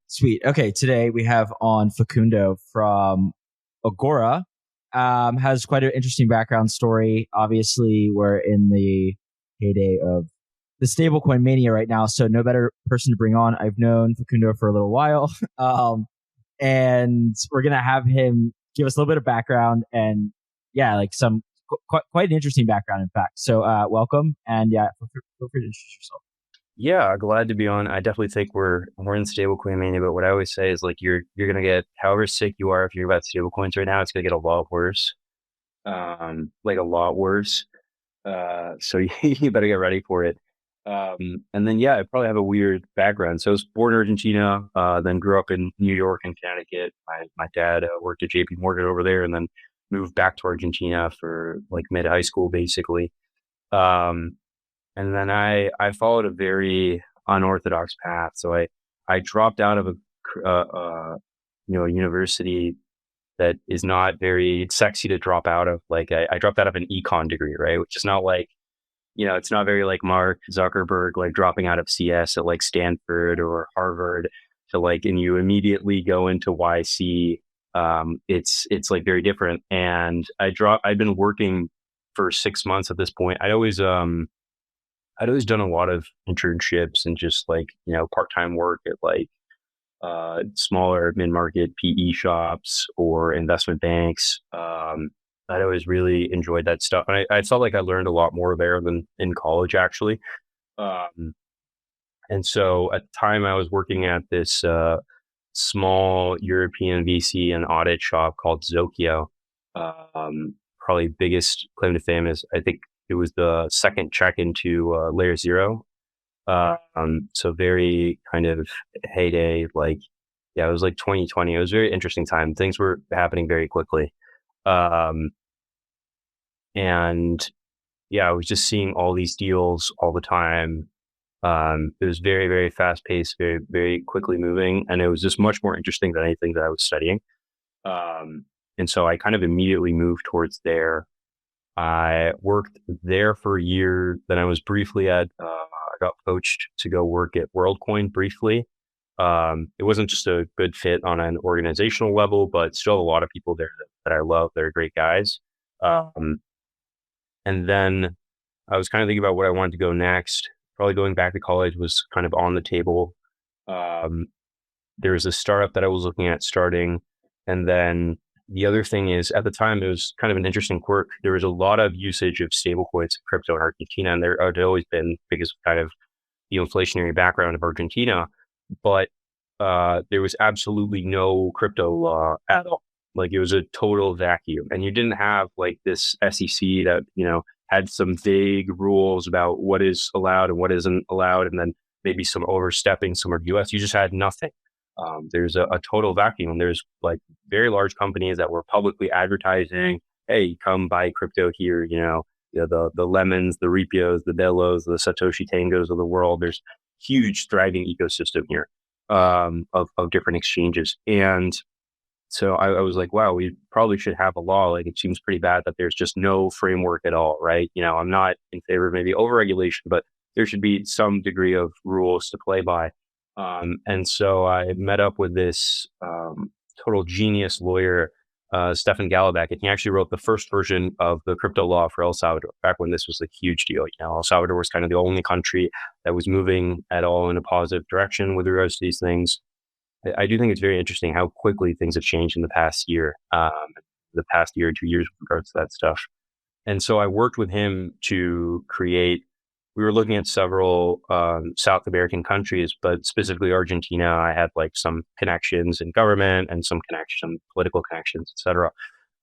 Sweet. Okay, today we have on Facundo from Agora. Has quite an interesting background story. Obviously, we're in the heyday of the stablecoin mania right now, so no better person to bring on. I've known Facundo for a little while, and we're gonna have him give us a little bit of background and like some quite an interesting background, in fact. So welcome, and feel free to introduce yourself. Yeah, glad to be on. I definitely think we're in stablecoin mania, but what I always say is like you're gonna get however sick you are if you're about stablecoins right now, it's gonna get a lot worse. Like a lot worse. So you better get ready for it. And then I probably have a weird background. So I was born in Argentina, then grew up in New York and Connecticut. My dad worked at JP Morgan over there, and then moved back to Argentina for like mid high school, basically. And then I followed a very unorthodox path. So I dropped out of a university that is not very sexy to drop out of. Like I dropped out of an econ degree, right? Which is not like, it's not very like Mark Zuckerberg, like dropping out of CS at like Stanford or Harvard to like, and you immediately go into YC. It's like very different. And I'd been working for 6 months at this point. I'd always done a lot of internships and just like, part-time work at like smaller mid-market PE shops or investment banks. I'd always really enjoyed that stuff. And I felt like I learned a lot more there than in college, actually. And so at the time I was working at this small European VC and audit shop called Zokyo. Probably biggest claim to fame is, I think, it was the second check into layer zero. So very kind of heyday, like, it was like 2020. It was a very interesting time. Things were happening very quickly. And I was just seeing all these deals all the time. It was very, very fast paced, very, very quickly moving. And it was just much more interesting than anything that I was studying. And so I kind of immediately moved towards there. I worked there for a year. Then I was briefly I got poached to go work at WorldCoin briefly. It wasn't just a good fit on an organizational level, but still a lot of people there that I love. They're great guys. And then I was kind of thinking about what I wanted to go next. Probably going back to college was kind of on the table. There was a startup that I was looking at starting. And then the other thing is, at the time, it was kind of an interesting quirk. There was a lot of usage of stablecoins and crypto in Argentina, and there had always been, because of kind of the inflationary background of Argentina. But there was absolutely no crypto law at all. Like, it was a total vacuum, and you didn't have like this SEC that had some vague rules about what is allowed and what isn't allowed, and then maybe some overstepping somewhere US. You just had nothing. There's a total vacuum. There's like very large companies that were publicly advertising, hey, come buy crypto here, the Lemons, the Repios, the Delos, the Satoshi Tangos of the world. There's huge thriving ecosystem here of different exchanges. And so I was like, wow, we probably should have a law. Like, it seems pretty bad that there's just no framework at all, right? I'm not in favor of maybe overregulation, but there should be some degree of rules to play by. And so I met up with this total genius lawyer, Stefan Gallebeck, and he actually wrote the first version of the crypto law for El Salvador back when this was a huge deal. El Salvador was kind of the only country that was moving at all in a positive direction with regards to these things. I do think it's very interesting how quickly things have changed in the past year, the past year or 2 years with regards to that stuff. And so I worked with him to create. We were looking at several South American countries, but specifically Argentina. I had like some connections in government and some political connections, et cetera.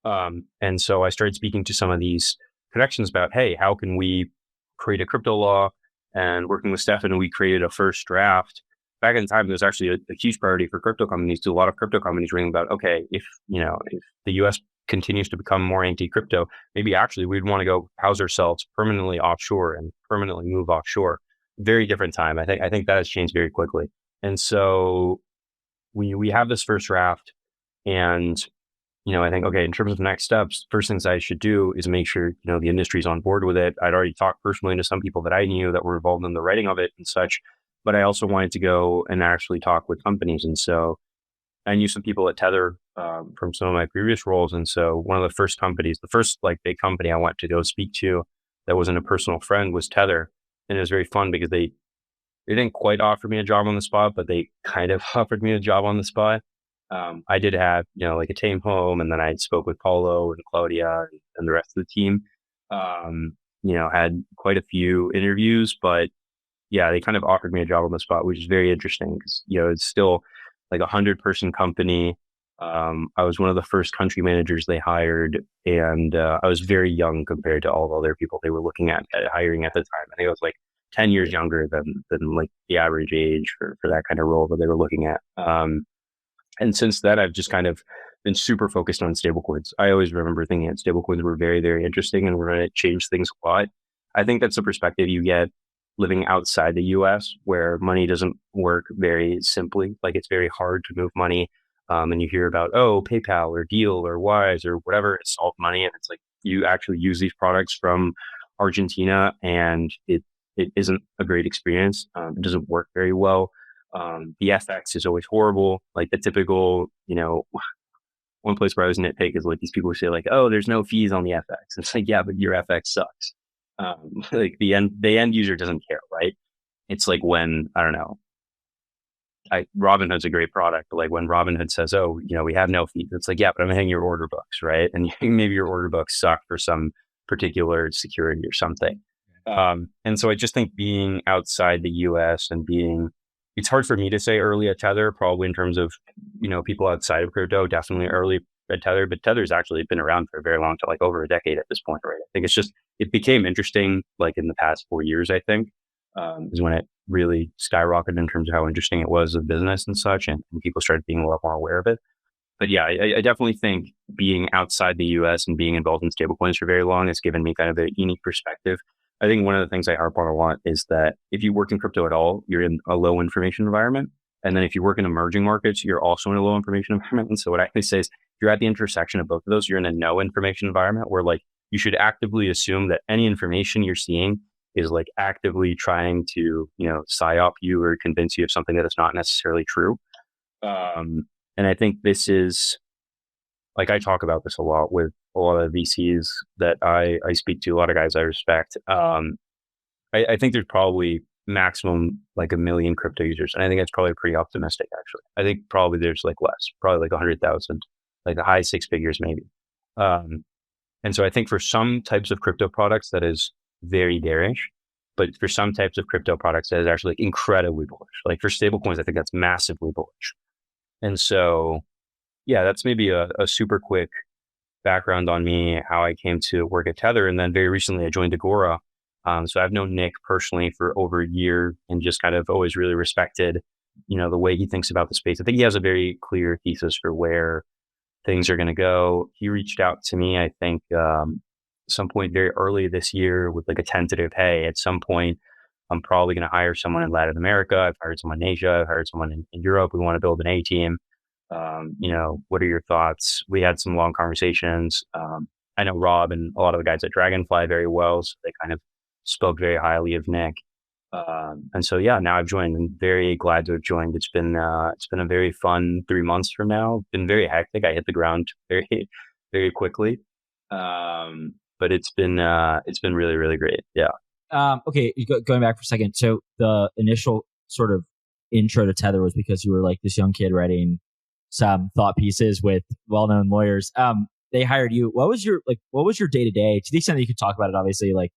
And so I started speaking to some of these connections about, hey, how can we create a crypto law? And working with Stefan, we created a first draft. Back in the time, there was actually a huge priority for crypto companies. A lot of crypto companies ringing about, okay, if the US continues to become more anti-crypto, maybe actually we'd want to go house ourselves permanently offshore and permanently move offshore. Very different time. I think that has changed very quickly. And so we have this first draft, and I think, okay, in terms of next steps, first things I should do is make sure the industry's on board with it. I'd already talked personally to some people that I knew that were involved in the writing of it and such. but I also wanted to go and actually talk with companies. And so I knew some people at Tether from some of my previous roles. And so one of the first companies, the first like big company I went to go speak to that wasn't a personal friend was Tether. And it was very fun because they didn't quite offer me a job on the spot, but they kind of offered me a job on the spot. I did have, like a team home, and then I spoke with Paulo and Claudia and the rest of the team. Had quite a few interviews, but yeah, they kind of offered me a job on the spot, which is very interesting because, it's still like 100-person company. I was one of the first country managers they hired, and I was very young compared to all the other people they were looking at hiring at the time. I think I was like 10 years younger than like the average age for that kind of role that they were looking at. And since then, I've just kind of been super focused on stablecoins. I always remember thinking that stablecoins were very, very interesting and were going to change things a lot. I think that's the perspective you get living outside the US, where money doesn't work very simply. Like it's very hard to move money. And you hear about, PayPal or Deal or Wise or whatever, it's solved money. And it's like you actually use these products from Argentina, and it isn't a great experience. It doesn't work very well. The FX is always horrible. Like the typical, one place where I was nitpick is like these people say like, there's no fees on the FX. It's like, yeah, but your FX sucks. Like the end user doesn't care, right? It's like when, I don't know, Robinhood's a great product, but like when Robinhood says, we have no fees, it's like, yeah, but I'm hanging your order books, right? And maybe your order books suck for some particular security or something. And so I just think being outside the US and it's hard for me to say early at Tether, probably in terms of, people outside of crypto, definitely early at Tether, but Tether's actually been around for a very long time, like over a decade at this point, right? I think it became interesting like in the past 4 years, I think, is when it really skyrocketed in terms of how interesting it was of business and such, and people started being a lot more aware of it. But yeah, I definitely think being outside the US and being involved in stablecoins for very long has given me kind of a unique perspective. I think one of the things I harp on a lot is that if you work in crypto at all, you're in a low information environment. And then if you work in emerging markets, you're also in a low information environment. And so what I always say is, if you're at the intersection of both of those, you're in a no information environment where like you should actively assume that any information you're seeing is like actively trying to, psyop you or convince you of something that is not necessarily true. And I think this is, like I talk about this a lot with a lot of VCs that I speak to, a lot of guys I respect. I think there's probably maximum like 1 million crypto users. And I think that's probably pretty optimistic, actually. I think probably there's like less, probably like 100,000, like the high 6 figures maybe. And so I think for some types of crypto products, that is very bearish. But for some types of crypto products, that is actually like incredibly bullish. Like for stablecoins, I think that's massively bullish. And so, yeah, that's maybe a super quick background on me, how I came to work at Tether. And then very recently I joined Agora. So I've known Nick personally for over a year and just kind of always really respected, the way he thinks about the space. I think he has a very clear thesis for where things are going to go. He reached out to me, I think, some point very early this year with like a tentative, hey, at some point, I'm probably going to hire someone in Latin America. I've hired someone in Asia. I've hired someone in Europe. We want to build an A team. What are your thoughts? We had some long conversations. I know Rob and a lot of the guys at Dragonfly very well, so they kind of spoke very highly of Nick. And so, yeah, now I've joined. I'm very glad to have joined. It's been a very fun 3 months from now. It's been very hectic. I hit the ground very, very quickly. But it's been really, really great. Yeah. Okay, going back for a second. So the initial sort of intro to Tether was because you were like this young kid writing some thought pieces with well-known lawyers. They hired you. What was your day to day? To the extent that you could talk about it, obviously. Like,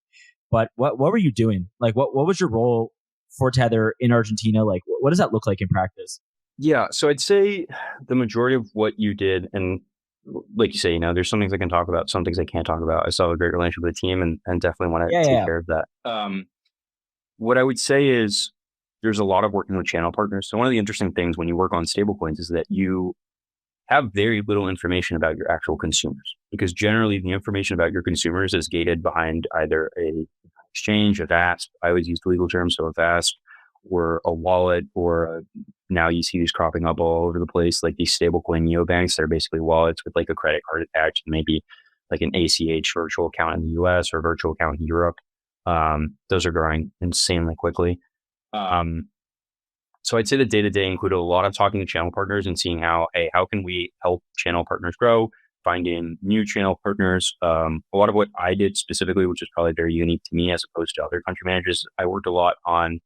but what were you doing? Like, what was your role for Tether in Argentina? Like, what does that look like in practice? Yeah, so I'd say the majority of what you did, and like you say, there's some things I can talk about, some things I can't talk about. I still have a great relationship with the team and definitely want to take care of that. What I would say is there's a lot of working with channel partners. So one of the interesting things when you work on stablecoins is that you have very little information about your actual consumers, because generally the information about your consumers is gated behind either a exchange, a VASP. I always use the legal term, so a VASP, or a wallet, or now you see these cropping up all over the place, like these stablecoin neobanks. They're basically wallets with like a credit card attached, and maybe like an ACH virtual account in the US or a virtual account in Europe. Those are growing insanely quickly. So I'd say the day-to-day included a lot of talking to channel partners and seeing how, hey, how can we help channel partners grow, finding new channel partners. A lot of what I did specifically, which is probably very unique to me as opposed to other country managers, I worked a lot on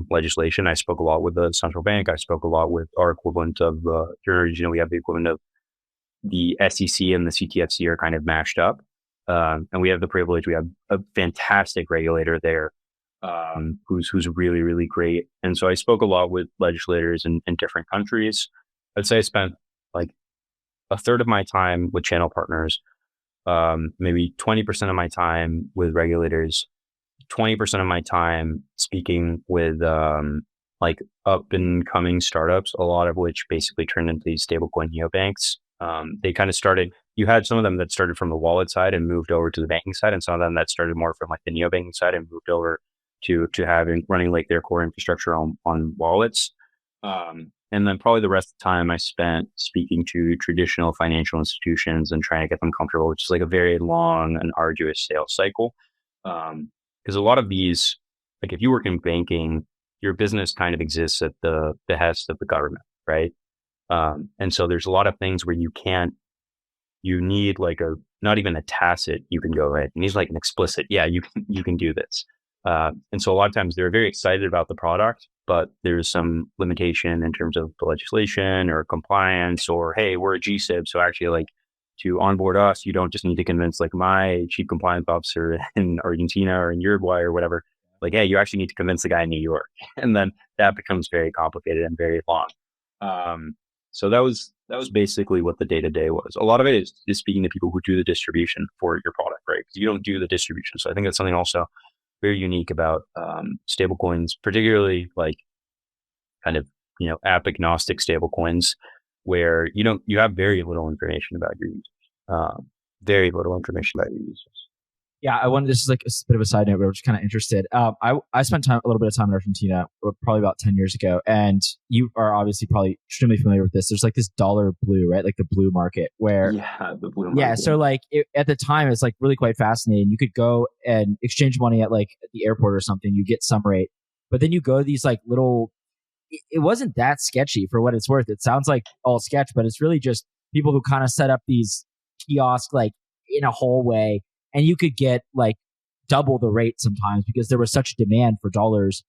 legislation. I spoke a lot with the central bank. I spoke a lot with our equivalent of, here, we have the equivalent of the SEC and the CTFC are kind of mashed up. And we have the privilege, we have a fantastic regulator there who's really, really great. And so I spoke a lot with legislators in different countries. I'd say I spent like a third of my time with channel partners, maybe 20% of my time with regulators, 20% of my time speaking with like up and coming startups, a lot of which basically turned into these stablecoin neobanks. They kind of started, you had some of them that started from the wallet side and moved over to the banking side, and some of them that started more from like the neobanking side and moved over to running like their core infrastructure on wallets. And then probably the rest of the time I spent speaking to traditional financial institutions and trying to get them comfortable, which is like a very long and arduous sales cycle. Because a lot of these, like if you work in banking, your business kind of exists at the behest of the government, right? And so there's a lot of things where you need like not even a tacit, you can go, right? You need like an explicit, yeah, you can do this. And so a lot of times they're very excited about the product, but there's some limitation in terms of the legislation or compliance or, hey, we're a GSIB. So actually like to onboard us, you don't just need to convince like my chief compliance officer in Argentina or in Uruguay or whatever. Like, hey, you actually need to convince the guy in New York. And then that becomes very complicated and very long. So that was basically what the day-to-day was. A lot of it is speaking to people who do the distribution for your product, right? Because you don't do the distribution. So I think that's something also very unique about stablecoins, particularly like kind of, app agnostic stablecoins, where you have very little information about your users. Very little information about your users. Yeah, this is like a bit of a side note, but I'm just kind of interested. I spent a little bit of time in Argentina, probably about 10 years ago, and you are obviously probably extremely familiar with this. There's like this dollar blue, right? Like the blue market where... Yeah, the blue market. Yeah, so like at the time, it's like really quite fascinating. You could go and exchange money at like the airport or something, you get some rate, but then you go to these like little... It wasn't that sketchy for what it's worth. It sounds like all sketch, but it's really just people who kind of set up these kiosks like in a hallway, and you could get like double the rate sometimes because there was such demand for dollars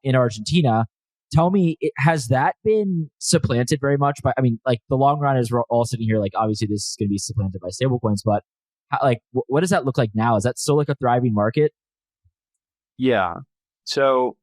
in Argentina. Tell me, has that been supplanted very much by, I mean, like the long run is we're all sitting here, like obviously this is going to be supplanted by stablecoins, but what does that look like now? Is that still like a thriving market? Yeah. So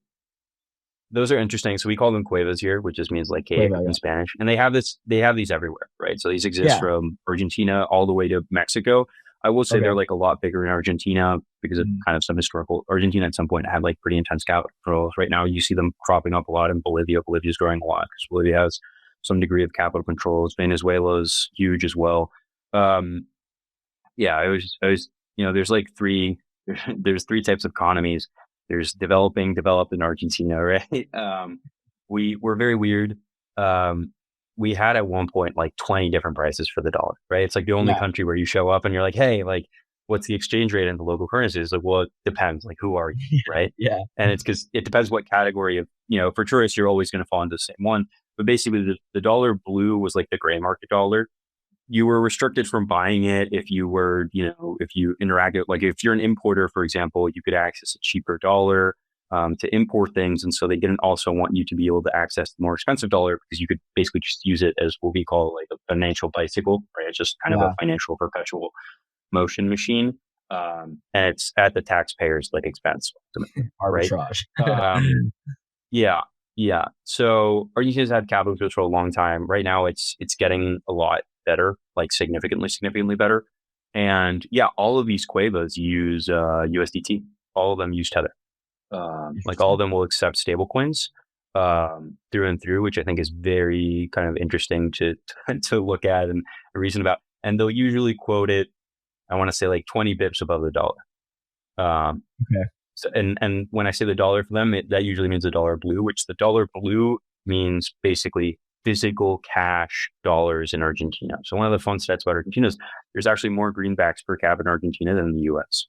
those are interesting. So we call them cuevas here, which just means like cave in Spanish. And they have these everywhere, right? So these exist from Argentina all the way to Mexico. I will say they're like a lot bigger in Argentina because of kind of some historical... Argentina at some point had like pretty intense capital controls. Right now you see them cropping up a lot in Bolivia. Bolivia's growing a lot because Bolivia has some degree of capital controls. Venezuela's huge as well. Yeah, I was, there's like there's three types of economies. There's developing, developed in Argentina, right? We're very weird. We had at one point like 20 different prices for the dollar, right? It's like the only country where you show up and you're like, hey, like, what's the exchange rate in the local currency? It's like, well, it depends. Like, who are you, right? Yeah. And it's because it depends what category of, for tourists, you're always going to fall into the same one. But basically, the dollar blue was like the gray market dollar. You were restricted from buying it if you were, if you interacted, like if you're an importer, for example, you could access a cheaper dollar to import things. And so they didn't also want you to be able to access the more expensive dollar because you could basically just use it as what we call like a financial bicycle, right? It's just kind of a financial perpetual motion machine. And it's at the taxpayer's like expense. Arbitrage. Right? Yeah. So Argentina's had capital goods for a long time. Right now it's getting a lot better, like significantly better. And yeah, all of these cuevas use USDT. All of them use Tether. Like all of them will accept stablecoins through and through, which I think is very kind of interesting to look at and reason about. And they'll usually quote it, I want to say like 20 bips above the dollar. Okay. So, and when I say the dollar for them, that usually means the dollar blue, which the dollar blue means basically physical cash dollars in Argentina. So one of the fun stats about Argentina is there's actually more greenbacks per capita in Argentina than in the US.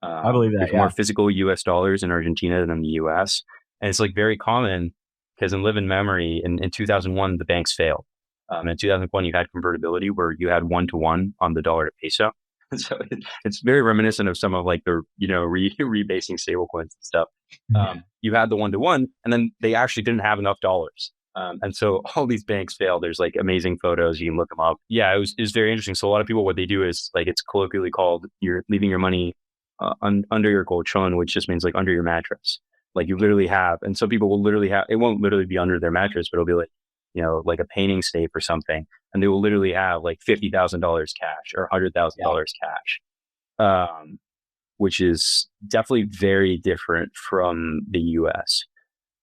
I believe that. There's more physical US dollars in Argentina than in the US. And it's like very common because in living memory, in 2001, the banks failed. In 2001, you had convertibility where you had 1-to-1 on the dollar to peso. So it's very reminiscent of some of like the, rebasing stablecoins and stuff. You had the 1-to-1, and then they actually didn't have enough dollars. And so all these banks failed. There's like amazing photos. You can look them up. Yeah, it was very interesting. So a lot of people, what they do is like, it's colloquially called, you're leaving your money under your colchon, which just means like under your mattress. Like you literally have, and some people will literally have, it won't literally be under their mattress, but it'll be like, like a painting safe or something. And they will literally have like $50,000 cash or $100,000 cash, which is definitely very different from the US.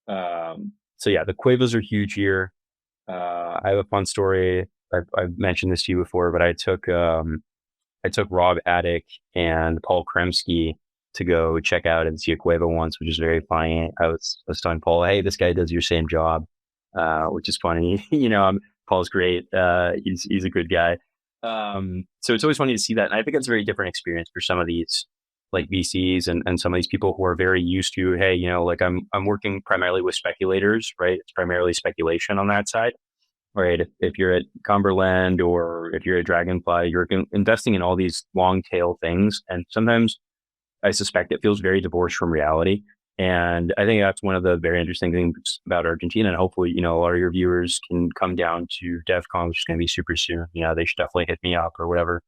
So yeah, the Cuevas are huge here. I have a fun story. I've mentioned this to you before, but I took Rob Attic and Paul Kremsky to go check out and see a Cueva once, which is very funny. I was telling Paul, hey, this guy does your same job, which is funny. Paul's great. He's a good guy. So it's always funny to see that. And I think it's a very different experience for some of these like VCs and some of these people who are very used to, hey, like I'm working primarily with speculators, right? It's primarily speculation on that side, right? If you're at Cumberland or if you're at Dragonfly, you're investing in all these long tail things. And sometimes I suspect it feels very divorced from reality. And I think that's one of the very interesting things about Argentina. And hopefully, a lot of your viewers can come down to DevCon, which is going to be super soon. They should definitely hit me up or whatever.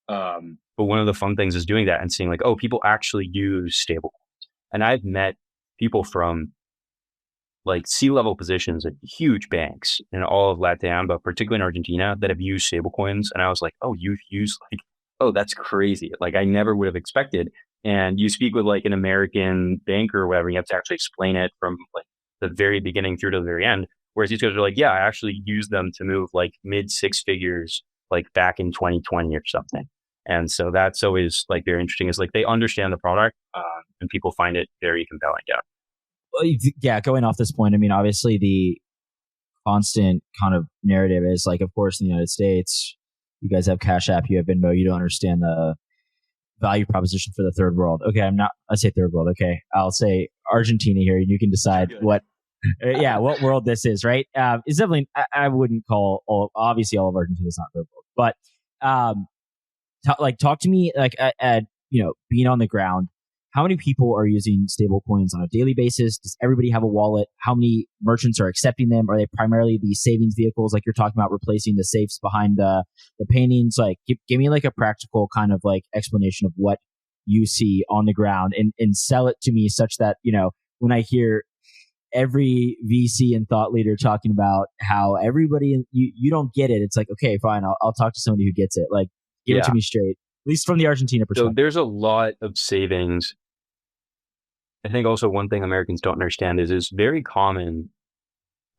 But one of the fun things is doing that and seeing like, oh, people actually use stablecoins. And I've met people from like C-level positions at huge banks in all of LATAM, but particularly in Argentina, that have used stablecoins. And I was like, oh, you've used oh, that's crazy. Like I never would have expected. And you speak with like an American banker or whatever, you have to actually explain it from like the very beginning through to the very end. Whereas these guys are like, yeah, I actually used them to move like mid 6 figures, like back in 2020 or something. And so that's always like very interesting, is like they understand the product and people find it very compelling. Yeah. Yeah. Going off this point, I mean, obviously the constant kind of narrative is like, of course, in the United States, you guys have Cash App, you have Venmo, you don't understand the value proposition for the third world. Okay, I say third world. Okay, I'll say Argentina here, and you can decide what world this is, right? It's definitely, I wouldn't call obviously all of Argentina is not third world, but talk to me like at being on the ground. How many people are using stable coins on a daily basis? Does everybody have a wallet? How many merchants are accepting them? Are they primarily the savings vehicles like you're talking about, replacing the safes behind the paintings? Like give me like a practical kind of like explanation of what you see on the ground and sell it to me such that, when I hear every VC and thought leader talking about how everybody, you don't get it. It's like, okay, fine. I'll talk to somebody who gets it. Like give it to me straight, at least from the Argentina perspective. So there's a lot of savings. I think also one thing Americans don't understand is it's very common.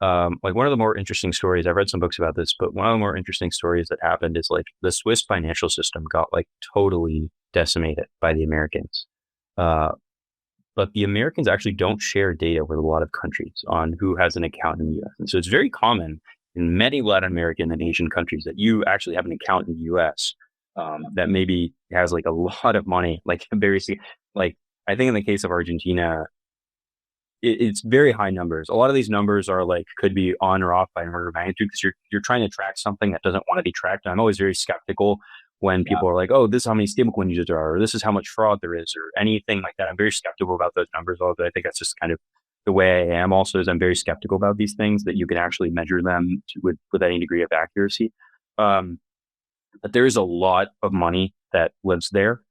Like one of the more interesting stories, I've read some books about this, but one of the more interesting stories that happened is like the Swiss financial system got like totally decimated by the Americans. But the Americans actually don't share data with a lot of countries on who has an account in the US. And so it's very common in many Latin American and Asian countries that you actually have an account in the US that maybe has like a lot of money, like I think in the case of Argentina, it's very high numbers. A lot of these numbers are like, could be on or off by an order of magnitude because you're trying to track something that doesn't want to be tracked. And I'm always very skeptical when people are like, oh, this is how many stablecoin users there are, or this is how much fraud there is, or anything like that. I'm very skeptical about those numbers, although I think that's just kind of the way I am also, is I'm very skeptical about these things, that you can actually measure them with any degree of accuracy. But there is a lot of money that lives there.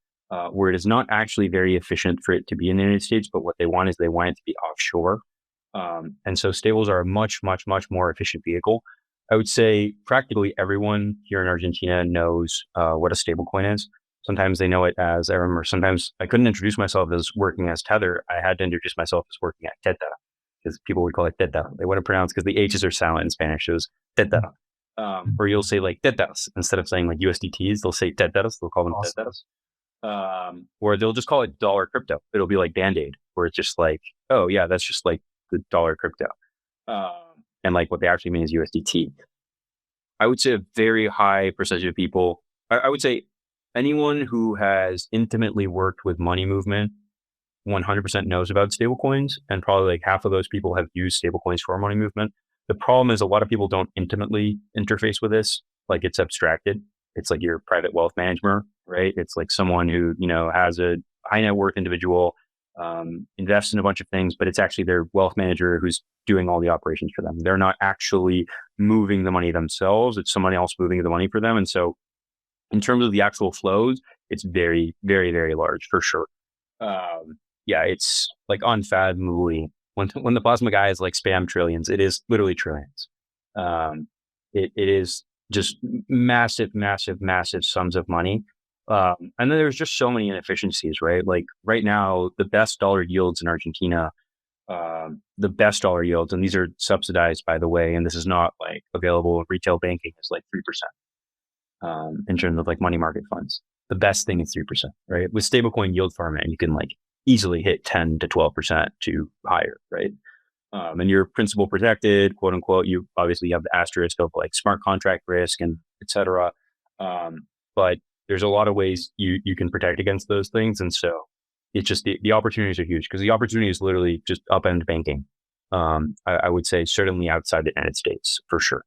Where it is not actually very efficient for it to be in the United States, but what they want is they want it to be offshore. And so stables are a much, much, much more efficient vehicle. I would say practically everyone here in Argentina knows what a stablecoin is. Sometimes they know it as, I remember sometimes I couldn't introduce myself as working as Tether. I had to introduce myself as working at Tether because people would call it Tether. They wouldn't pronounce because the H's are silent in Spanish. So it was Tether. Or you'll say like Teters instead of saying like USDTs, they'll say Teters. They'll call them Teters. Or they'll just call it dollar crypto. It'll be like Band-Aid, where it's just like, oh yeah, that's just like the dollar crypto. And like what they actually mean is USDT. I would say a very high percentage of people, I would say anyone who has intimately worked with money movement 100% knows about stablecoins, and probably like half of those people have used stablecoins for money movement. The problem is a lot of people don't intimately interface with this. Like it's abstracted. It's like your private wealth manager, right? It's like someone who, has a high net worth individual, invests in a bunch of things, but it's actually their wealth manager who's doing all the operations for them. They're not actually moving the money themselves. It's someone else moving the money for them. And so in terms of the actual flows, it's very, very, very large for sure. It's like unfathomably when the plasma guy is like spam trillions, it is literally trillions. It is just massive, massive, massive sums of money. And then there's just so many inefficiencies, right? Like right now, the best dollar yields in Argentina, and these are subsidized, by the way, and this is not like available in retail banking, is like 3%, in terms of like money market funds. The best thing is 3%, right? With stablecoin yield farming, you can like easily hit 10 to 12% to higher, right? And you're principal protected, quote unquote. You obviously have the asterisk of like smart contract risk and et cetera. But there's a lot of ways you can protect against those things. And so it's just the opportunities are huge because the opportunity is literally just upend banking. I would say certainly outside the United States for sure.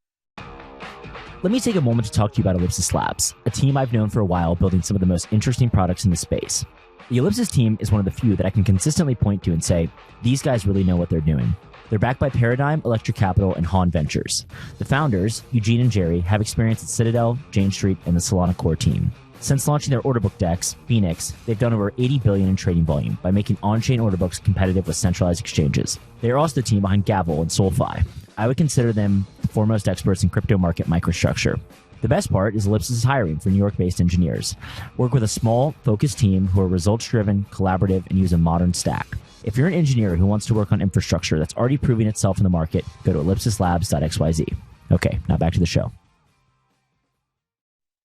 Let me take a moment to talk to you about Ellipsis Labs, a team I've known for a while building some of the most interesting products in the space. The Ellipsis team is one of the few that I can consistently point to and say, these guys really know what they're doing. They're backed by Paradigm, Electric Capital, and Han Ventures. The founders, Eugene and Jerry, have experience at Citadel, Jane Street, and the Solana Core team. Since launching their order book DEX, Phoenix, they've done over $80 billion in trading volume by making on-chain order books competitive with centralized exchanges. They are also the team behind Gavel and SolFi. I would consider them the foremost experts in crypto market microstructure. The best part is Ellipsis is hiring for New York-based engineers. Work with a small, focused team who are results-driven, collaborative, and use a modern stack. If you're an engineer who wants to work on infrastructure that's already proving itself in the market, go to ellipsislabs.xyz. Okay, now back to the show.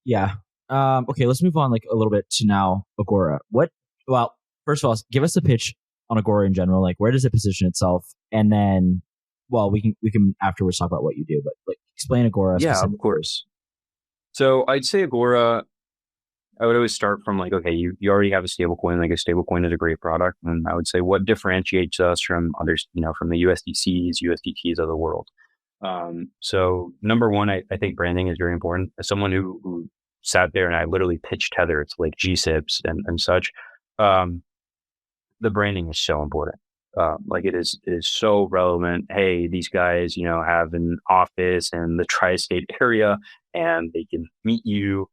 Yeah. Okay, let's move on like a little bit to now Agora. Well, first of all, give us a pitch on Agora in general. Like, where does it position itself? And then, well, we can afterwards talk about what you do, but like explain Agora. Yeah, of course. So I'd say Agora, I would always start from like, okay, you already have a stablecoin. Like a stablecoin is a great product. And I would say what differentiates us from others, from the USDCs, USDTs of the world. So number one, I think branding is very important. As someone who sat there and I literally pitched Tether to like GSIPs and such, the branding is so important. Like it is so relevant. Hey, these guys, have an office in the tri-state area and they can meet you.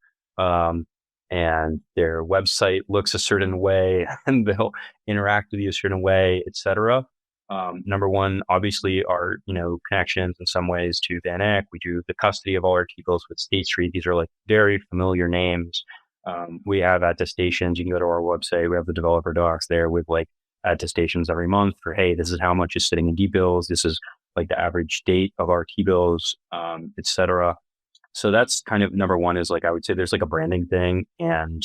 And their website looks a certain way and they'll interact with you a certain way, et cetera. Number one, obviously our, connections in some ways to Van Eck. We do the custody of all our T-bills with State Street. These are like very familiar names. We have attestations. You can go to our website. We have the developer docs there with like attestations every month for, hey, this is how much is sitting in D-bills. This is like the average date of our T-bills, et cetera. So that's kind of number one is like, I would say there's like a branding thing and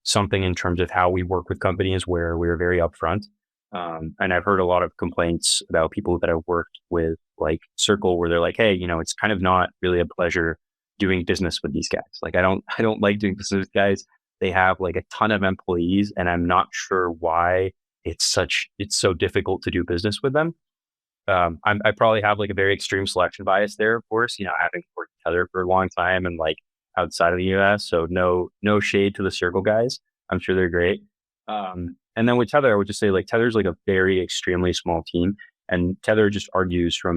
something in terms of how we work with companies where we're very upfront. And I've heard a lot of complaints about people that have worked with like Circle where they're like, hey, it's kind of not really a pleasure doing business with these guys. Like, I don't like doing business with guys. They have like a ton of employees and I'm not sure why it's so difficult to do business with them. I probably have like a very extreme selection bias there, of course, having worked together for a long time and like outside of the US. So no shade to the Circle guys. I'm sure they're great. And then with Tether, I would just say like Tether's like a very extremely small team and Tether just argues or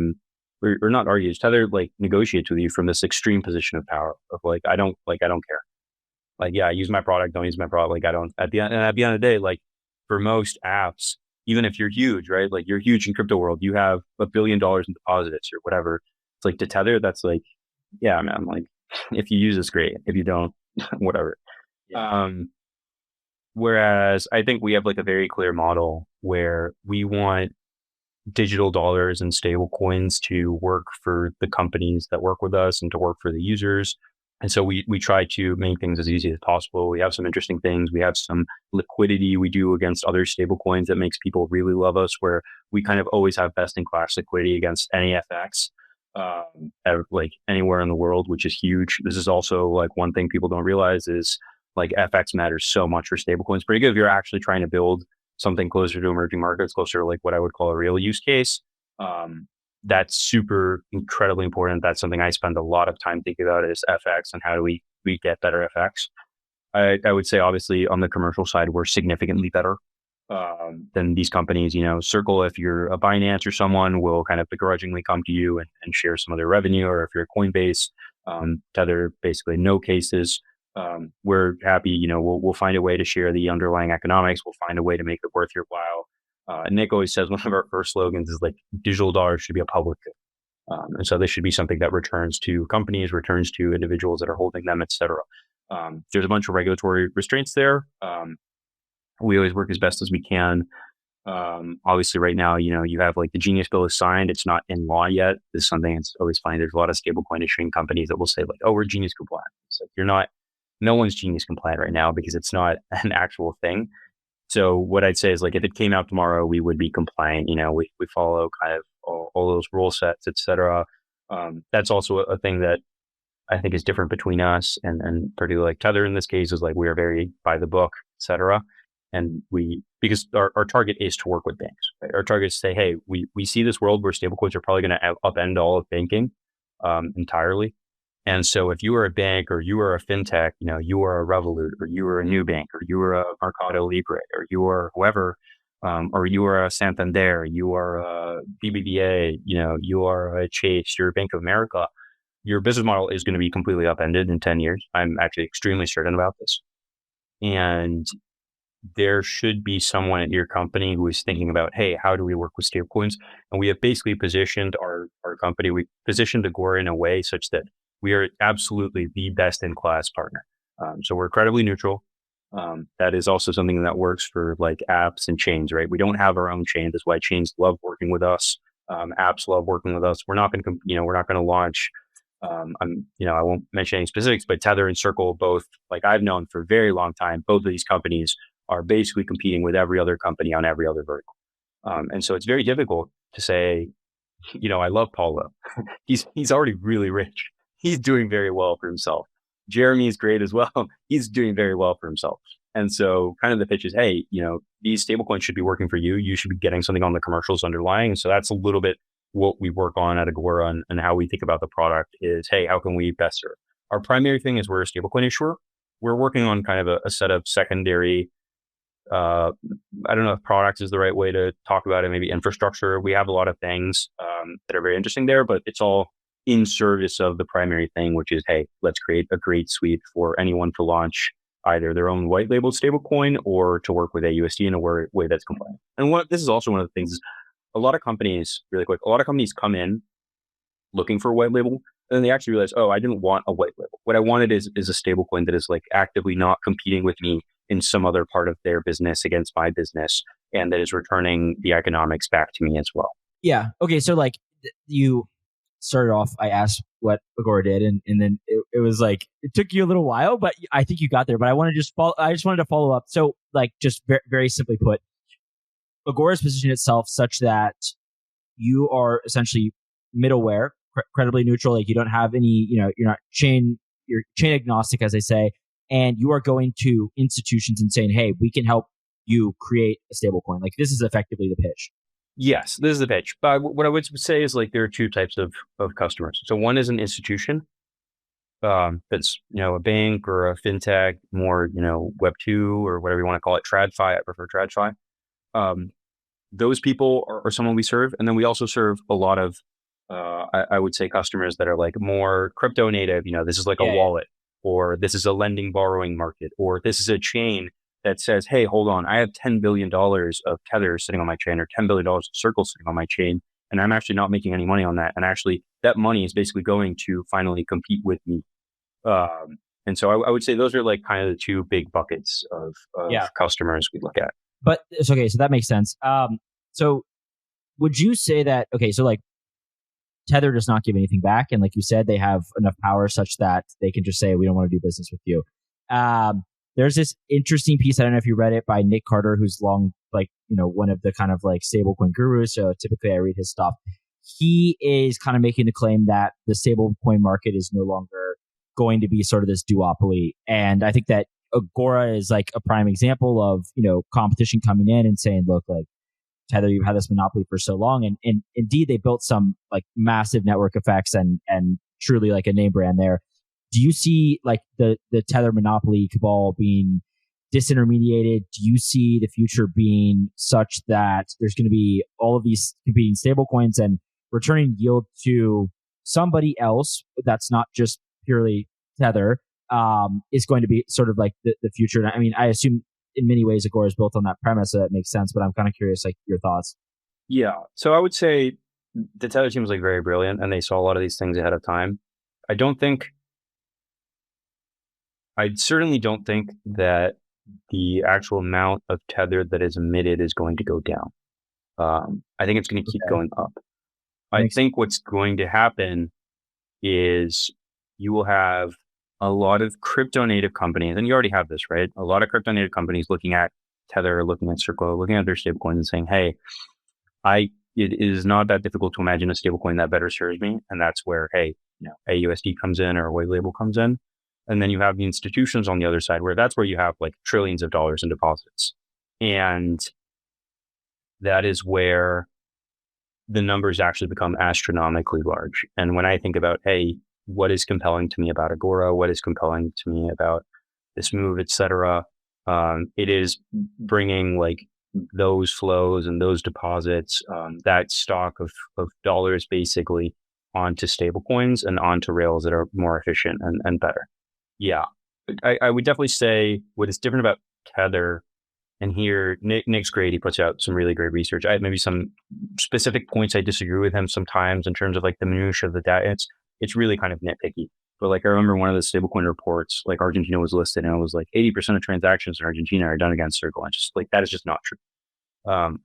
not argues, Tether like negotiates with you from this extreme position of power of like, I don't care. Like, yeah, use my product, don't use my product. Like at the end of the day, like for most apps, even if you're huge, right? Like you're huge in crypto world, you have $1 billion in deposits or whatever. It's like to Tether, that's like, yeah, man, like if you use this, great. If you don't, whatever. Yeah. Whereas I think we have like a very clear model where we want digital dollars and stable coins to work for the companies that work with us and to work for the users. And so we try to make things as easy as possible. We have some interesting things. We have some liquidity we do against other stable coins that makes people really love us, where we kind of always have best in class liquidity against any FX, like anywhere in the world, which is huge. This is also like one thing people don't realize is like FX matters so much for stablecoins, pretty good if you're actually trying to build something closer to emerging markets, closer to like what I would call a real use case. That's super incredibly important. That's something I spend a lot of time thinking about is FX and how do we get better FX. I would say obviously on the commercial side, we're significantly better than these companies. Circle, if you're a Binance or someone, will kind of begrudgingly come to you and share some of their revenue. Or if you're a Coinbase, Tether, basically no cases. We're happy, we'll find a way to share the underlying economics. We'll find a way to make it worth your while. Nick always says one of our first slogans is like digital dollars should be a public good. And so this should be something that returns to companies, returns to individuals that are holding them, et cetera. There's a bunch of regulatory restraints there. We always work as best as we can. Obviously right now, you have like the Genius Bill is signed. It's not in law yet. This is something that's always funny. There's a lot of stablecoin issuing companies that will say like, oh, we're Genius compliant. It's like, you're not, no one's Genius compliant right now because it's not an actual thing. So what I'd say is like, if it came out tomorrow, we would be compliant. We follow kind of all those rule sets, et cetera. That's also a thing that I think is different between us and particularly like Tether in this case is like, we are very by the book, et cetera. And because our target is to work with banks, right? Our target is to say, hey, we see this world where stablecoins are probably going to upend all of banking entirely. And so if you are a bank or you are a fintech, you are a Revolut or you are a new bank or you are a Mercado Libre or you are whoever, or you are a Santander, you are a BBVA, you are a Chase, you're a Bank of America, your business model is going to be completely upended in 10 years. I'm actually extremely certain about this. And there should be someone at your company who is thinking about, hey, how do we work with stablecoins? And we have basically positioned our company, we positioned Agora in a way such that we are absolutely the best in class partner. So we're credibly neutral. That is also something that works for like apps and chains, right? We don't have our own chain. That's why chains love working with us. Apps love working with us. We're not going to launch. I won't mention any specifics, but Tether and Circle, both, like I've known for a very long time, both of these companies are basically competing with every other company on every other vertical. And so it's very difficult to say, I love Paulo. He's already really rich. He's doing very well for himself. Jeremy is great as well. He's doing very well for himself. And so kind of the pitch is, hey, these stablecoins should be working for you. You should be getting something on the commercials underlying. And so that's a little bit what we work on at Agora and how we think about the product is, hey, how can we best serve? Our primary thing is we're a stablecoin issuer. We're working on kind of a set of secondary, I don't know if products is the right way to talk about it, maybe infrastructure. We have a lot of things that are very interesting there, but it's all in service of the primary thing, which is, hey, let's create a great suite for anyone to launch either their own white labeled stablecoin or to work with AUSD in a way that's compliant. And this is also one of the things is a lot of companies come in looking for a white label, and then they actually realize, oh, I didn't want a white label. What I wanted is a stablecoin that is like actively not competing with me in some other part of their business against my business, and that is returning the economics back to me as well. Yeah. Okay. So like you started off, I asked what Agora did, and then it was like it took you a little while, but I think you got there. But I just wanted to follow up. So like just very, very simply put, Agora's positioned itself such that you are essentially middleware, credibly neutral. Like you don't have any, you're not you're chain agnostic, as they say, and you are going to institutions and saying, hey, we can help you create a stablecoin. Like this is effectively the pitch. Yes, this is the pitch. But what I would say is like there are two types of customers. So one is an institution that's, a bank or a fintech, more, Web2 or whatever you want to call it, TradFi. I prefer TradFi. Those people are someone we serve. And then we also serve a lot of, I would say customers that are like more crypto native. This is like a wallet, or this is a lending borrowing market, or this is a chain that says, hey, hold on, I have $10 billion of Tether sitting on my chain or $10 billion of Circle sitting on my chain, and I'm actually not making any money on that. And actually that money is basically going to finally compete with me. And so I would say those are like kind of the two big buckets of customers we look at. But it's okay. So that makes sense. So would you say that, okay, so like Tether does not give anything back. And like you said, they have enough power such that they can just say, we don't want to do business with you. There's this interesting piece, I don't know if you read it, by Nick Carter, who's long, like, one of the kind of like stablecoin gurus. So typically I read his stuff. He is kind of making the claim that the stablecoin market is no longer going to be sort of this duopoly. And I think that Agora is like a prime example of, competition coming in and saying, look, like Tether, you've had this monopoly for so long. And indeed, they built some like massive network effects and truly like a name brand there. Do you see like the Tether monopoly cabal being disintermediated? Do you see the future being such that there's going to be all of these competing stablecoins and returning yield to somebody else that's not just purely Tether is going to be sort of like the future? And I mean, I assume in many ways Agora is built on that premise, so that makes sense, but I'm kind of curious, like, your thoughts. Yeah. So I would say the Tether team was like very brilliant and they saw a lot of these things ahead of time. I certainly don't think that the actual amount of Tether that is emitted is going to go down. I think it's going to keep going up. I think what's going to happen is you will have a lot of crypto native companies, and you already have this, right? A lot of crypto native companies looking at Tether, looking at Circle, looking at their stablecoins and saying, hey, it is not that difficult to imagine a stablecoin that better serves me. And that's where, hey, AUSD comes in or a white label comes in. And then you have the institutions on the other side that's where you have like trillions of dollars in deposits. And that is where the numbers actually become astronomically large. And when I think about, hey, what is compelling to me about Agora? What is compelling to me about this move, et cetera? It is bringing like those flows and those deposits, that stock of dollars basically onto stablecoins and onto rails that are more efficient and better. Yeah, I would definitely say what is different about Tether, and here Nick's great. He puts out some really great research. I have maybe some specific points I disagree with him sometimes in terms of like the minutiae of the data. It's really kind of nitpicky. But like I remember one of the stablecoin reports, like Argentina was listed, and it was like 80% of transactions in Argentina are done against Circle. And just like that is just not true.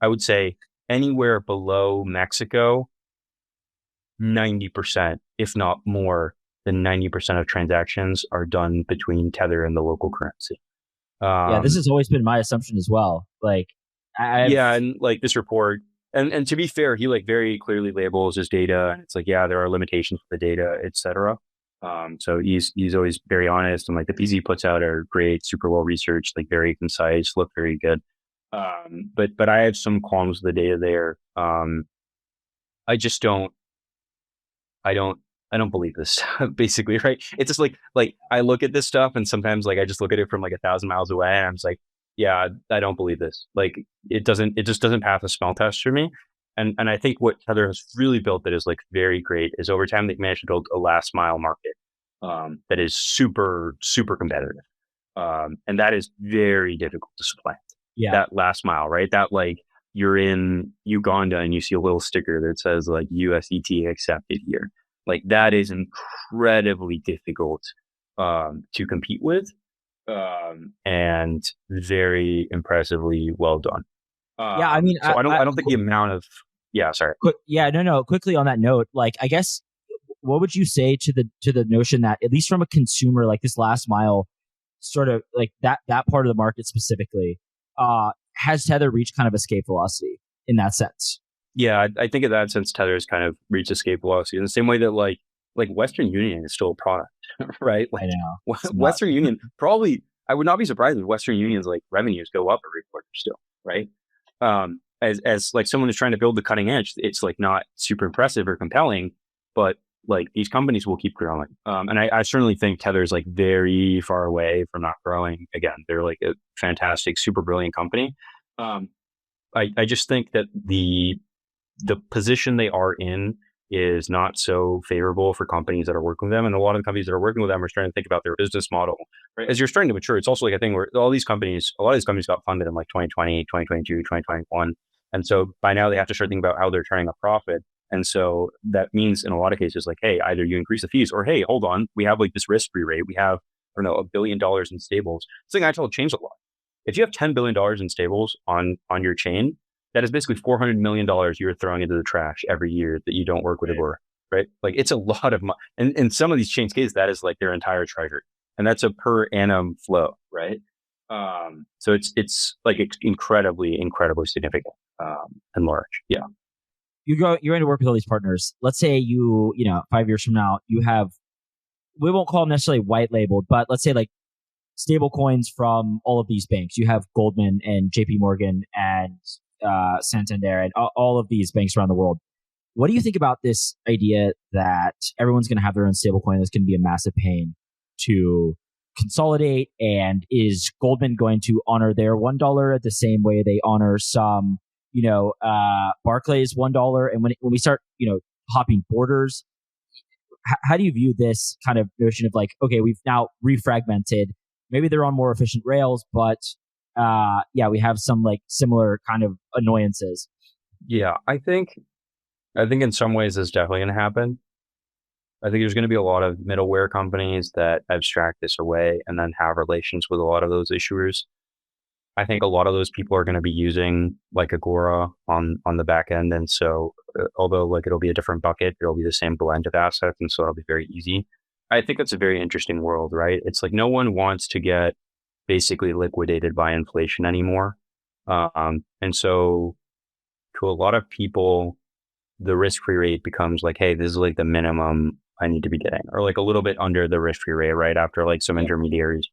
I would say anywhere below Mexico, 90%, if not more than 90% of transactions are done between Tether and the local currency. This has always been my assumption as well. Like, and like this report, and to be fair, he like very clearly labels his data, and it's like, yeah, there are limitations with the data, etc. So he's always very honest, and like the PZ he puts out are great, super well researched, like very concise, look very good. But I have some qualms with the data there. I just don't believe this basically, right? It's just like I look at this stuff and sometimes like I just look at it from like 1,000 miles away and I'm just like, yeah, I don't believe this. Like it just doesn't pass a smell test for me. And I think what Tether has really built that is like very great is over time they've managed to build a last mile market that is super, super competitive. And that is very difficult to supplant. Yeah. That last mile, right? That like you're in Uganda and you see a little sticker that says like USDT accepted here. Like that is incredibly difficult to compete with, and very impressively well done. I mean, so I don't think the amount of sorry. Quickly on that note, like I guess what would you say to the notion that at least from a consumer, like this last mile, sort of like that part of the market specifically, has Tether reached kind of escape velocity in that sense? Yeah, I think in that sense, Tether has kind of reached escape velocity in the same way that like Western Union is still a product, right? Like, I know. Western Union probably, I would not be surprised if Western Union's like revenues go up every quarter still, right? As like someone who's trying to build the cutting edge, it's like not super impressive or compelling, but like these companies will keep growing. And I certainly think Tether's like very far away from not growing. Again, they're like a fantastic, super brilliant company. I just think that the position they are in is not so favorable for companies that are working with them. And a lot of the companies that are working with them are starting to think about their business model. Right? As you're starting to mature, it's also like a thing where a lot of these companies got funded in like 2020, 2022, 2021. And so by now they have to start thinking about how they're turning a profit. And so that means in a lot of cases, like, hey, either you increase the fees or, hey, hold on, we have like this risk-free rate. We have, I don't know, $1 billion in stables. This thing actually changed a lot. If you have $10 billion in stables on your chain, that is basically $400 million you're throwing into the trash every year that you don't work with Agora, right? Like it's a lot of money. And in some of these chains cases, that is like their entire treasury. And that's a per annum flow, right? So it's like incredibly significant and large. Yeah. You're going to work with all these partners. Let's say you 5 years from now, you have, we won't call them necessarily white labeled, but let's say like stable coins from all of these banks. You have Goldman and JP Morgan and Santander and all of these banks around the world. What do you think about this idea that everyone's going to have their own stablecoin that's going to be a massive pain to consolidate? And is Goldman going to honor their $1 the same way they honor some, Barclays $1? And when we start, hopping borders, how do you view this kind of notion of like, okay, we've now refragmented. Maybe they're on more efficient rails, but we have some like similar kind of annoyances. Yeah, I think in some ways it's definitely going to happen. I think there's going to be a lot of middleware companies that abstract this away and then have relations with a lot of those issuers. I think a lot of those people are going to be using like Agora on the back end. And so although like it'll be a different bucket, it'll be the same blend of assets. And so it'll be very easy. I think that's a very interesting world, right? It's like no one wants to get basically liquidated by inflation anymore. And so to a lot of people, the risk-free rate becomes like, hey, this is like the minimum I need to be getting, or like a little bit under the risk-free rate, right? After like some intermediaries.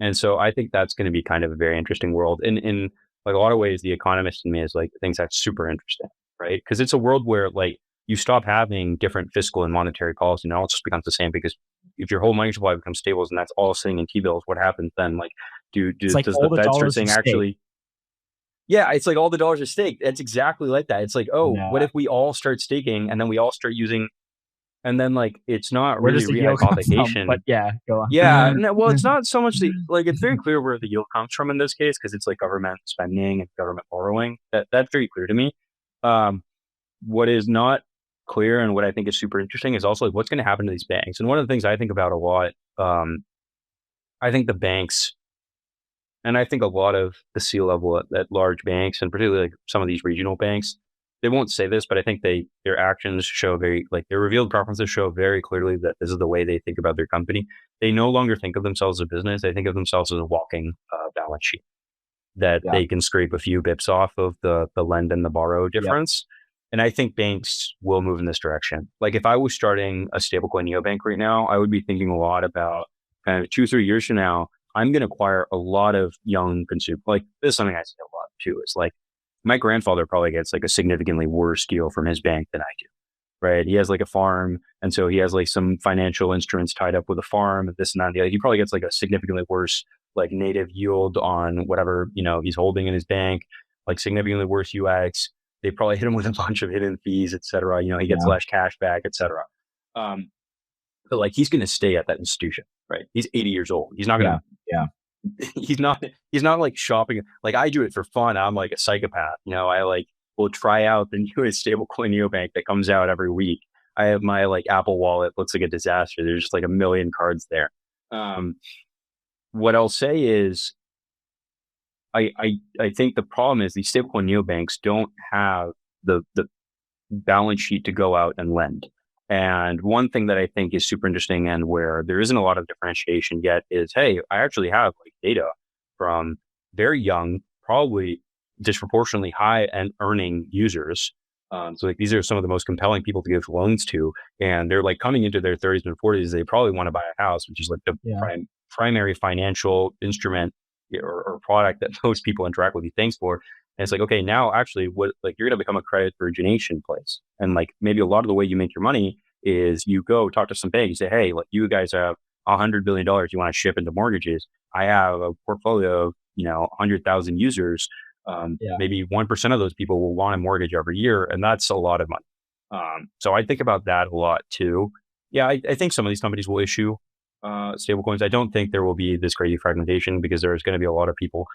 And so I think that's going to be kind of a very interesting world. In like a lot of ways, the economist in me is like, thinks that's super interesting, right? Because it's a world where like you stop having different fiscal and monetary policy and it all just becomes the same, because if your whole money supply becomes stable and that's all sitting in T-bills, what happens then? Like, does the Fed start saying actually... Yeah, it's like all the dollars are staked. It's exactly like that. It's like, what if we all start staking and then we all start using, and then like it's not really rehypothecation. But yeah, go on. Yeah, well, it's not so much like it's very clear where the yield comes from in this case, because it's like government spending and government borrowing. That's very clear to me. What is not clear and what I think is super interesting is also like what's going to happen to these banks. And one of the things I think about a lot, I think the banks. And I think a lot of the C-level at large banks, and particularly like some of these regional banks, they won't say this, but I think their actions show their revealed preferences show very clearly that this is the way they think about their company. They no longer think of themselves as a business. They think of themselves as a walking balance sheet that they can scrape a few bips off of the lend and the borrow difference. Yep. And I think banks will move in this direction. Like if I was starting a stablecoin neobank right now, I would be thinking a lot about kind of 2-3 years from now, I'm going to acquire a lot of young consumers. Like this is something I see a lot too. It's like my grandfather probably gets like a significantly worse deal from his bank than I do, right? He has like a farm. And so he has like some financial instruments tied up with a farm and this and that. And the other. He probably gets like a significantly worse like native yield on whatever, he's holding in his bank, like significantly worse UX. They probably hit him with a bunch of hidden fees, et cetera. He gets less cash back, et cetera. But like he's going to stay at that institution, right? He's 80 years old. He's not going to. Yeah. He's not like shopping. Like I do it for fun. I'm like a psychopath. I like will try out the newest stablecoin neobank that comes out every week. I have my like Apple Wallet. Looks like a disaster. There's just like a million cards there. What I'll say is, I think the problem is these stablecoin neobanks don't have the balance sheet to go out and lend. And one thing that I think is super interesting and where there isn't a lot of differentiation yet is, hey, I actually have like data from very young, probably disproportionately high and earning users. So like these are some of the most compelling people to give loans to, and they're like coming into their 30s and 40s. They probably want to buy a house, which is like the primary financial instrument or product that most people interact with these things for. And it's like, okay, now actually what like you're going to become a credit origination place. And like maybe a lot of the way you make your money is you go talk to some bank, you say, hey, like you guys have $100 billion you want to ship into mortgages. I have a portfolio of, 100,000 users. Maybe 1% of those people will want a mortgage every year. And that's a lot of money. So I think about that a lot too. Yeah, I think some of these companies will issue stablecoins. I don't think there will be this crazy fragmentation because there's going to be a lot of people.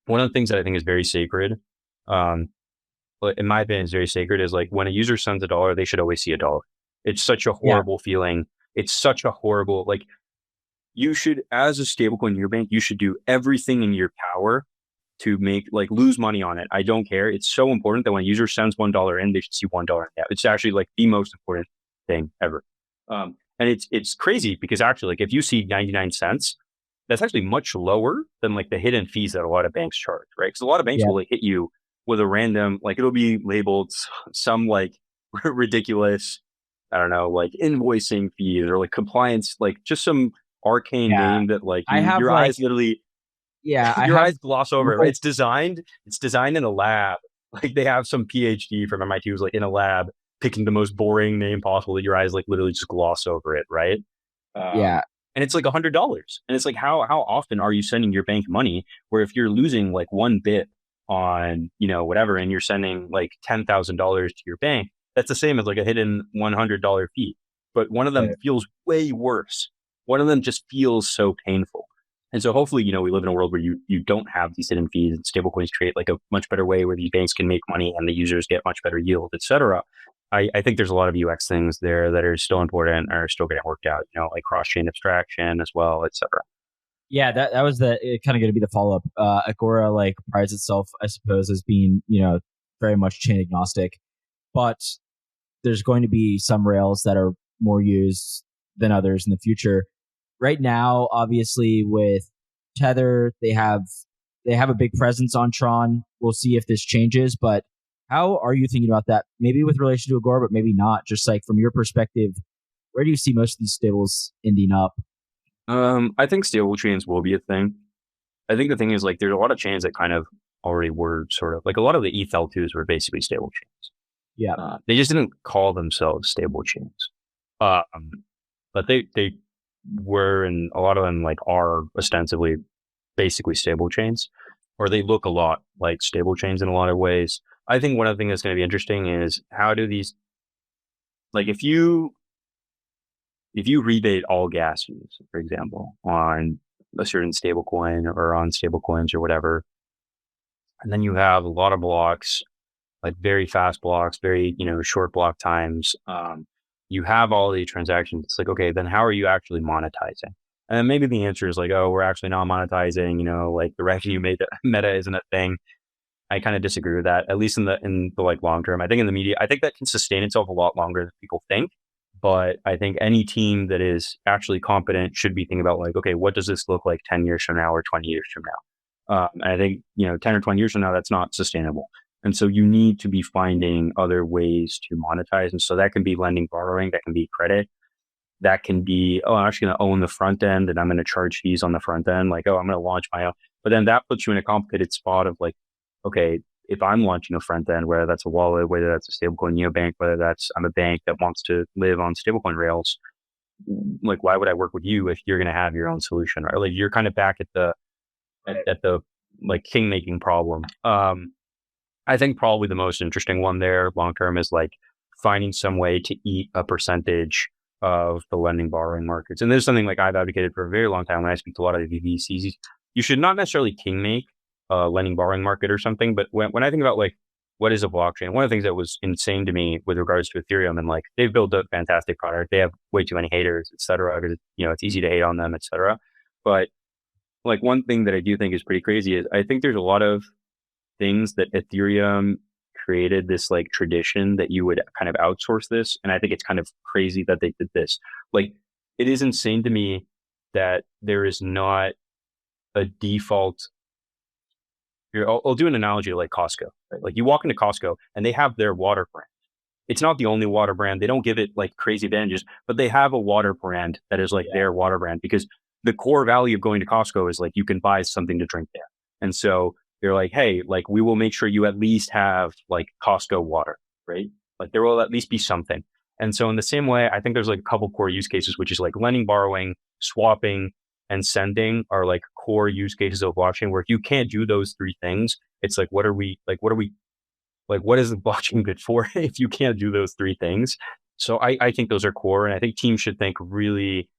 One of the things that I think is very sacred, in my opinion, is very sacred is like when a user sends $1, they should always see $1. It's such a horrible feeling. It's such a horrible, like you should, as a stablecoin in your bank, you should do everything in your power to make like lose money on it. I don't care. It's so important that when a user sends $1 in, they should see $1 in. It's actually like the most important thing ever. And it's crazy because actually like if you see 99 cents, that's actually much lower than like the hidden fees that a lot of banks charge, right? Because a lot of banks will like hit you with a random, like it'll be labeled some like ridiculous, I don't know, like invoicing fees or like compliance, like just some arcane name that like I have your like, eyes literally, yeah, I your have eyes gloss over it. It's designed in a lab. Like they have some PhD from MIT who's like in a lab picking the most boring name possible that your eyes like literally just gloss over it, right? yeah, And it's like $100. And it's like, how often are you sending your bank money? Where if you're losing like one bit on, you know, whatever, and you're sending like $10,000 to your bank, that's the same as like a hidden $100 fee. But one of them right. feels way worse. One of them just feels so painful. And so hopefully, you know, we live in a world where you don't have these hidden fees, and stablecoins create like a much better way where these banks can make money and the users get much better yield, et cetera. I think there's a lot of UX things there that are still important, are still getting worked out, you know, like cross-chain abstraction as well, et cetera. Yeah, that was the kind of going to be the follow up. Agora like prides itself, I suppose, as being, you know, very much chain agnostic, but there's going to be some rails that are more used than others in the future. Right now, obviously, with Tether, they have a big presence on Tron. We'll see if this changes, but how are you thinking about that? Maybe with relation to Agora, but maybe not. Just like from your perspective, where do you see most of these stables ending up? I think stable chains will be a thing. I think the thing is like there's a lot of chains that kind of already were sort of like a lot of the ETH-L2s were basically stable chains. Yeah, They just didn't call themselves stable chains. But they were, and a lot of them like are ostensibly basically stable chains, or they look a lot like stable chains in a lot of ways. I think one of the things that's going to be interesting is how do these, like if you rebate all gas fees, for example, on a certain stablecoin or on stablecoins or whatever, and then you have a lot of blocks, like very fast blocks, very, you know, short block times. You have all these transactions. It's like, okay, then how are you actually monetizing? And maybe the answer is like, oh, we're actually not monetizing, you know, like the revenue meta isn't a thing. I kind of disagree with that, at least in the like long term. I think in the media, I think that can sustain itself a lot longer than people think. But I think any team that is actually competent should be thinking about like, okay, what does this look like 10 years from now or 20 years from now? And I think, you know, 10 or 20 years from now, that's not sustainable. And so you need to be finding other ways to monetize. And so that can be lending, borrowing, that can be credit, that can be, oh, I'm actually going to own the front end and I'm going to charge fees on the front end. Like, oh, I'm going to launch my own. But then that puts you in a complicated spot of like, okay, if I'm launching a front end, whether that's a wallet, whether that's a stablecoin neobank, whether that's I'm a bank that wants to live on stablecoin rails, like why would I work with you if you're going to have your own solution? Or like you're kind of back at the like king making problem. I think probably the most interesting one there long term is like finding some way to eat a percentage of the lending borrowing markets. And this is something like I've advocated for a very long time when I speak to a lot of the VCs. You should not necessarily king make a lending borrowing market or something, but when I think about like what is a blockchain, one of the things that was insane to me with regards to Ethereum, and like they've built a fantastic product. They have way too many haters, et cetera, because, you know, it's easy to hate on them, et cetera. But like one thing that I do think is pretty crazy is I think there's a lot of things that Ethereum created this like tradition that you would kind of outsource this. And I think it's kind of crazy that they did this. Like it is insane to me that there is not a default. Here, I'll do an analogy like Costco, right? Like you walk into Costco and they have their water brand. It's not the only water brand. They don't give it like crazy advantages, but they have a water brand that is like their water brand, because the core value of going to Costco is like you can buy something to drink there. And so they're like, hey, like we will make sure you at least have like Costco water, right? Like there will at least be something. And so in the same way, I think there's like a couple core use cases, which is like lending, borrowing, swapping, and sending are like core use cases of blockchain, where if you can't do those three things, it's like, what is the blockchain good for if you can't do those three things? So I think those are core. And I think teams should think really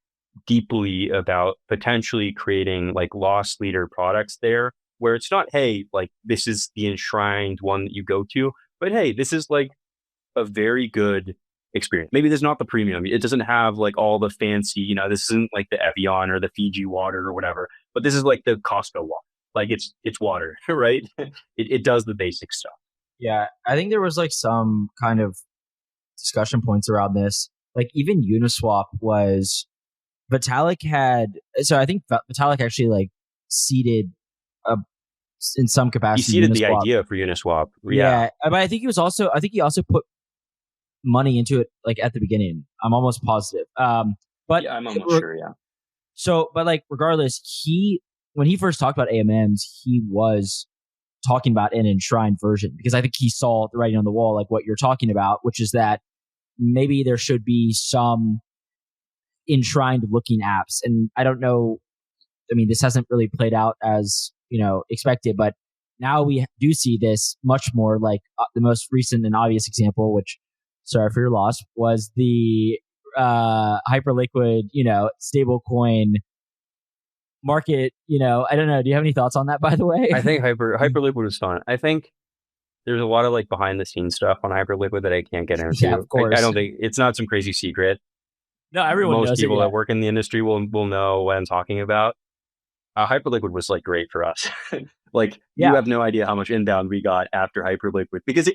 deeply about potentially creating like loss leader products there, where it's not, hey, like this is the enshrined one that you go to, but hey, this is like a very good experience. Maybe this is not the premium. It doesn't have like all the fancy, you know, this isn't like the Evian or the Fiji water or whatever, but this is like the Costco water. Like it's water, right? It does the basic stuff. Yeah, I think there was like some kind of discussion points around this. Like even Uniswap was Vitalik had. So I think Vitalik actually like seeded a in some He capacity. seeded Uniswap. the idea for Uniswap. Yeah, but I think he also put money into it like at the beginning. I'm almost positive. But yeah, I'm almost sure. Yeah. So, but like, regardless, when he first talked about AMMs, he was talking about an enshrined version because I think he saw the writing on the wall, like what you're talking about, which is that maybe there should be some enshrined looking apps. And I don't know, I mean, this hasn't really played out as, expected, but now we do see this much more. Like the most recent and obvious example, which, sorry for your loss, was the Hyperliquid, stablecoin market. I don't know. Do you have any thoughts on that, by the way? I think Hyperliquid was fun. I think there's a lot of like behind the scenes stuff on Hyperliquid that I can't get into. Yeah, of course. I don't think it's not some crazy secret. No, everyone knows. Most people it, yeah. that work in the industry will know what I'm talking about. Hyperliquid was like great for us. Like you have no idea how much inbound we got after Hyperliquid because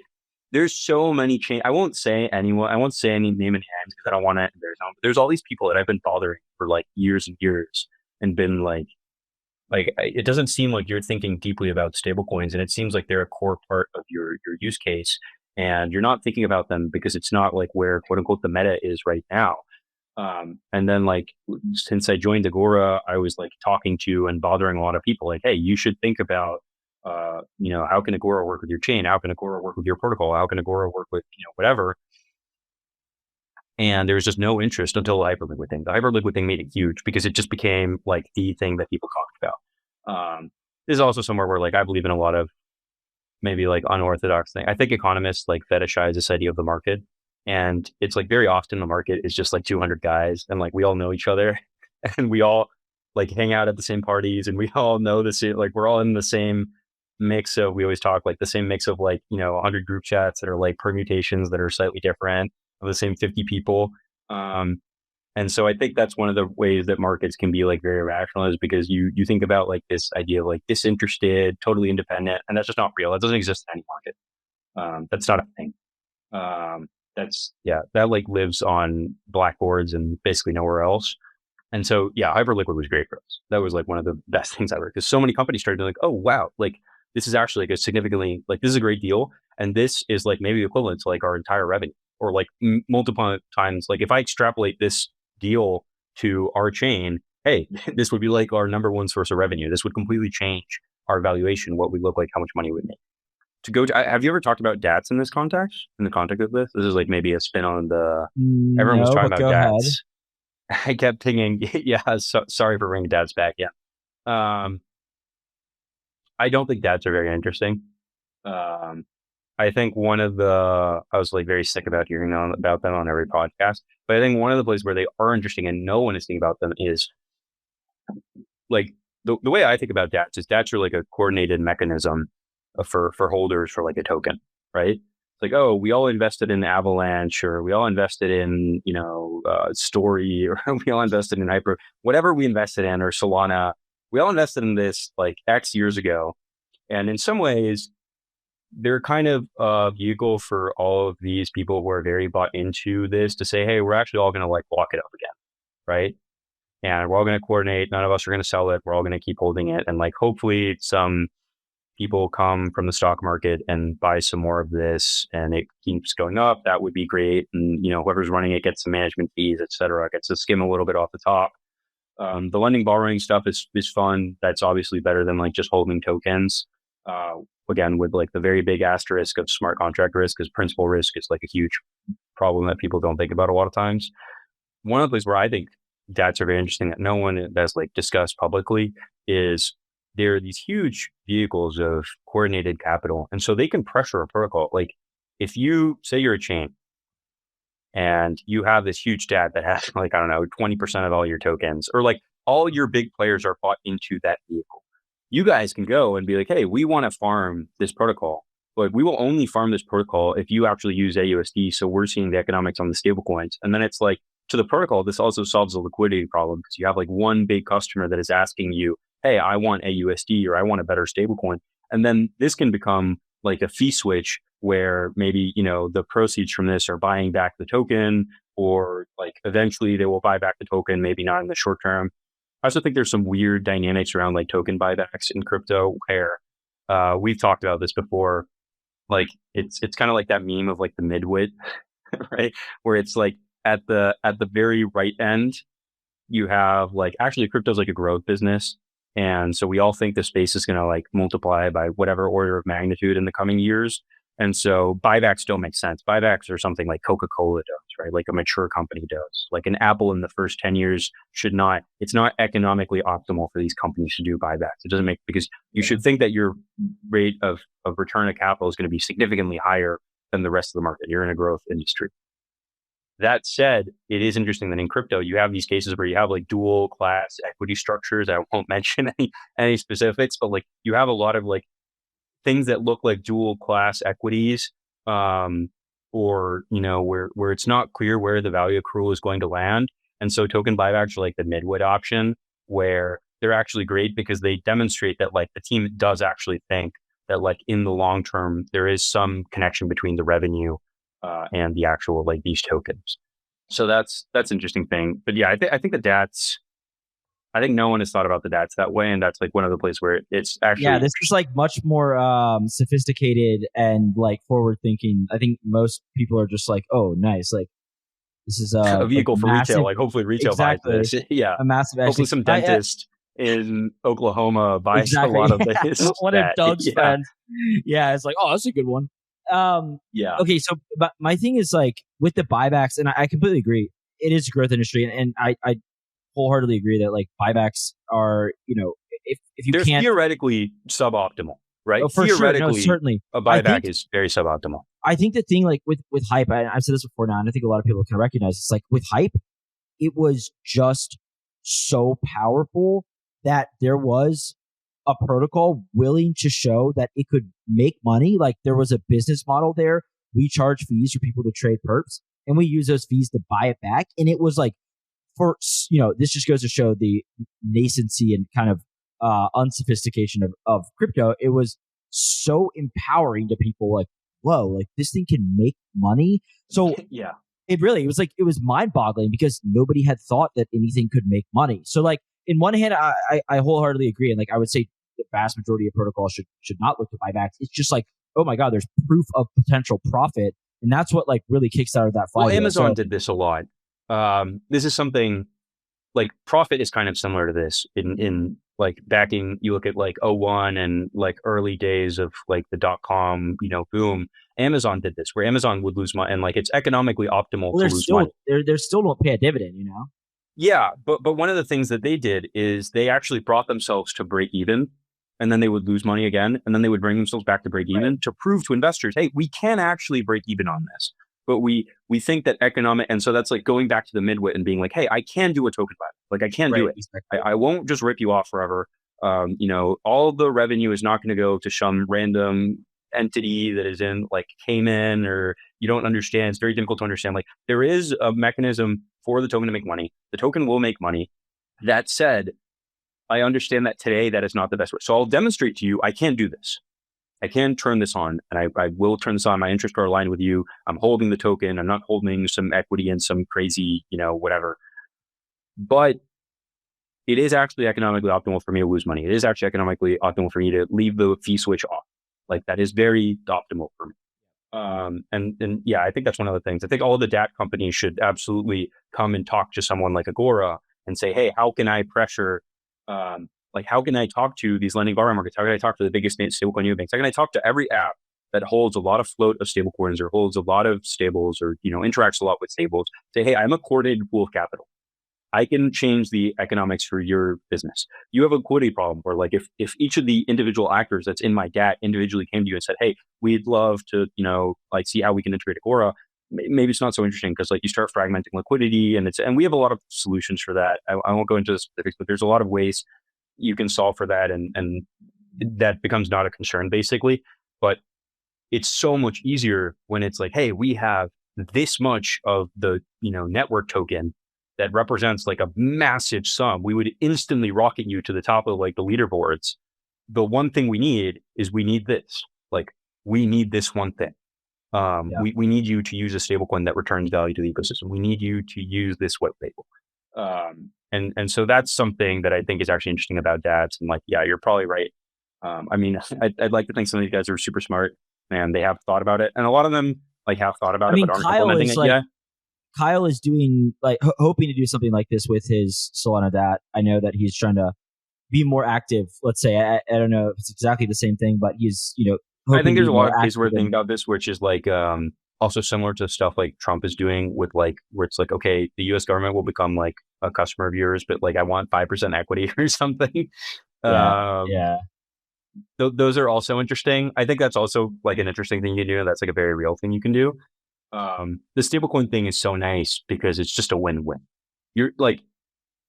there's so many I won't say any name and names because I don't want to embarrass them. But there's all these people that I've been bothering for like years and years and been like it doesn't seem like you're thinking deeply about stablecoins, and it seems like they're a core part of your use case, and you're not thinking about them because it's not like where quote unquote the meta is right now. And then like since I joined Agora, I was like talking to and bothering a lot of people like, hey, you should think about how can Agora work with your chain? How can Agora work with your protocol? How can Agora work with whatever? And there was just no interest until the Hyperliquid thing. The Hyperliquid thing made it huge because it just became like the thing that people talked about. This is also somewhere where like I believe in a lot of maybe like unorthodox thing. I think economists like fetishize this idea of the market. And it's like very often the market is just like 200 guys and like we all know each other and we all like hang out at the same parties and we all know the same, like we're all in the same mix of, we always talk like the same mix of like, 100 group chats that are like permutations that are slightly different of the same 50 people. And so I think that's one of the ways that markets can be like very rational is because you think about like this idea of like disinterested, totally independent, and that's just not real. That doesn't exist in any market. That's not a thing. That like lives on blackboards and basically nowhere else. And so, Hyperliquid was great for us. That was like one of the best things ever because so many companies started to like, oh, wow, like this is actually like a significantly, like this is a great deal. And this is like maybe equivalent to like our entire revenue or like multiple times. Like if I extrapolate this deal to our chain, hey, this would be like our number one source of revenue. This would completely change our valuation, what we look like, how much money we make. Have you ever talked about DATs in this context? In the context of this? This is like maybe a spin on the, everyone was talking about DATs. I kept thinking, sorry for bringing DATs back. Yeah. I don't think DATs are very interesting. I think I was like very sick about hearing about them on every podcast, but I think one of the places where they are interesting and no one is thinking about them is like the way I think about DATs is DATs are like a coordinated mechanism for holders for like a token, right? It's like, oh, we all invested in Avalanche or we all invested in, Story or we all invested in Hyper, whatever we invested in or Solana, we all invested in this like X years ago. And in some ways, they're kind of a vehicle for all of these people who are very bought into this to say, hey, we're actually all going to like lock it up again, right? And we're all going to coordinate. None of us are going to sell it. We're all going to keep holding it. And like, hopefully some people come from the stock market and buy some more of this and it keeps going up. That would be great. And, whoever's running it gets some management fees, et cetera, gets to skim a little bit off the top. The lending borrowing stuff is fun. That's obviously better than like just holding tokens. Again, with like the very big asterisk of smart contract risk, because principal risk is like a huge problem that people don't think about a lot of times. One of the places where I think DATs are very interesting that no one has like discussed publicly is there are these huge vehicles of coordinated capital. And so they can pressure a protocol. Like if you say you're a chain and you have this huge DAT that has like, I don't know, 20% of all your tokens or like all your big players are bought into that vehicle. You guys can go and be like, hey, we want to farm this protocol, but we will only farm this protocol if you actually use AUSD. So we're seeing the economics on the stablecoins. And then it's like to the protocol, this also solves the liquidity problem because you have like one big customer that is asking you, hey, I want AUSD or I want a better stablecoin. And then this can become like a fee switch where maybe, the proceeds from this are buying back the token or like eventually they will buy back the token, maybe not in the short term. I also think there's some weird dynamics around like token buybacks in crypto where we've talked about this before. Like it's kind of like that meme of like the midwit, right? Where it's like at the very right end, you have like, actually crypto's like a growth business. And so we all think the space is going to like multiply by whatever order of magnitude in the coming years. And so buybacks don't make sense. Buybacks are something like Coca-Cola does, right? Like a mature company does. Like an Apple in the first 10 years it's not economically optimal for these companies to do buybacks. It doesn't make, because you should think that your rate of return of capital is going to be significantly higher than the rest of the market. You're in a growth industry. That said, it is interesting that in crypto, you have these cases where you have like dual class equity structures. I won't mention any specifics, but like you have a lot of like things that look like dual class equities, or, you know, where it's not clear where the value accrual is going to land. And so token buybacks are like the midway option, where they're actually great because they demonstrate that like the team does actually think that like in the long term, there is some connection between the revenue and the actual like these tokens. So that's interesting thing. But yeah, I think the DATs, I think no one has thought about the DATs that way, and that's like one of the places where it's actually this is like much more sophisticated and like forward thinking. I think most people are just like, oh, nice, like this is a vehicle like for massive, retail. Like hopefully retail exactly, buys this. Yeah, a massive. hopefully some dentist in Oklahoma buys Exactly. a lot of this. One of Doug's friends. Yeah, it's like, oh, that's a good one. Yeah. Okay, so but my thing is like with the buybacks, and I completely agree. It is a growth industry, and I wholeheartedly agree that like buybacks are, you know, if you they're can't theoretically suboptimal, right? oh, for Theoretically, sure. No, certainly. a buyback is very suboptimal. I think the thing like with hype, I've said this before now, and I think a lot of people can recognize it's like with hype, it was just so powerful that there was a protocol willing to show that it could make money. Like there was a business model there. We charge fees for people to trade perps, and we use those fees to buy it back. And it was like, for, you know, this just goes to show the nascency and kind of unsophistication of crypto. It was so empowering to people, like, whoa, like this thing can make money. So yeah, it was mind boggling because nobody had thought that anything could make money. So like in one hand, I wholeheartedly agree. And like, I would say the vast majority of protocols should not look to buybacks. It's just like, oh my God, there's proof of potential profit. And that's what like really kicks out of that flywheel. Well, Amazon did this a lot. This is something like profit is kind of similar to this in like backing, you look at like '01 and like early days of like the .com, you know, boom. Amazon did this where Amazon would lose money, and like it's economically optimal to lose money. They still don't pay a dividend, you know? Yeah. But one of the things that they did is they actually brought themselves to break even, and then they would lose money again. And then they would bring themselves back to break even to prove to investors, hey, we can actually break even on this. But we think that economic, and so that's like going back to the midwit and being like, hey, I can do a token buy. Like I can do it. Exactly. I won't just rip you off forever. You know, all the revenue is not going to go to some random entity that is in like Cayman, or you don't understand. It's very difficult to understand. Like there is a mechanism for the token to make money. The token will make money. That said, I understand that today that is not the best way. So I'll demonstrate to you, I can do this. I can turn this on, and I will turn this on. My interests are aligned with you. I'm holding the token. I'm not holding some equity in some crazy, you know, whatever. But it is actually economically optimal for me to lose money. It is actually economically optimal for me to leave the fee switch off. Like that is very optimal for me. And yeah, I think that's one of the things. I think all of the DAT companies should absolutely come and talk to someone like Agora and say, hey, how can I pressure, like, how can I talk to these lending borrowing markets? How can I talk to the biggest stablecoin neobanks? How can I talk to every app that holds a lot of float of stablecoins or holds a lot of stables or, you know, interacts a lot with stables? Say, hey, I'm a coordinated pool of capital. I can change the economics for your business. You have a liquidity problem where, like, if each of the individual actors that's in my DAT individually came to you and said, hey, we'd love to, you know, like see how we can integrate Agora, maybe it's not so interesting because like you start fragmenting liquidity, and we have a lot of solutions for that. I won't go into the specifics, but there's a lot of ways you can solve for that, and that becomes not a concern basically. But it's so much easier when it's like, hey, we have this much of the, you know, network token that represents like a massive sum. We would instantly rocket you to the top of like the leaderboards. The one thing we need is we need this. Like we need this one thing. We need you to use a stablecoin that returns value to the ecosystem. We need you to use this white label. And so that's something that I think is actually interesting about DATs. And like, yeah, you're probably right. I mean, I'd like to think some of these guys are super smart and they have thought about it. And a lot of them like have thought about it, but aren't implementing it yet. Kyle is doing like hoping to do something like this with his Solana. I know that he's trying to be more active. Let's say I don't know if it's exactly the same thing, but he's I think there's a lot of cases where thinking about this, which is like also similar to stuff like Trump is doing with like where it's like, okay, the U.S. government will become like a customer of yours, but like I want 5% equity or something. Yeah. Those are also interesting. I think that's also like an interesting thing you can do. That's like a very real thing you can do. The stablecoin thing is so nice because it's just a win-win. You're like,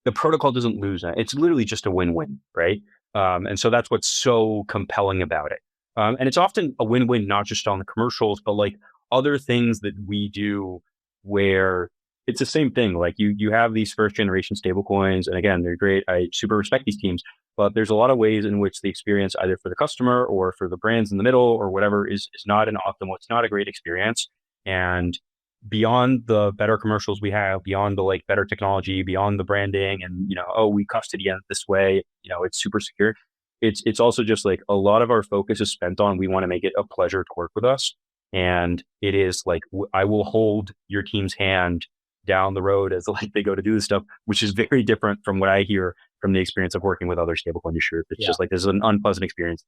the protocol doesn't lose. It's literally just a win-win, right? And so that's what's so compelling about it. And it's often a win-win, not just on the commercials, but like other things that we do where it's the same thing. Like you have these first generation stablecoins, and again, they're great. I super respect these teams, but there's a lot of ways in which the experience, either for the customer or for the brands in the middle or whatever, is not an optimal. It's not a great experience. And beyond the better commercials we have, beyond the like better technology, beyond the branding, and we custody it this way, it's super secure. It's also just like a lot of our focus is spent on, we want to make it a pleasure to work with us. And it is like, I will hold your team's hand down the road as like they go to do this stuff, which is very different from what I hear from the experience of working with other stablecoin issuers. It's just like, this is an unpleasant experience.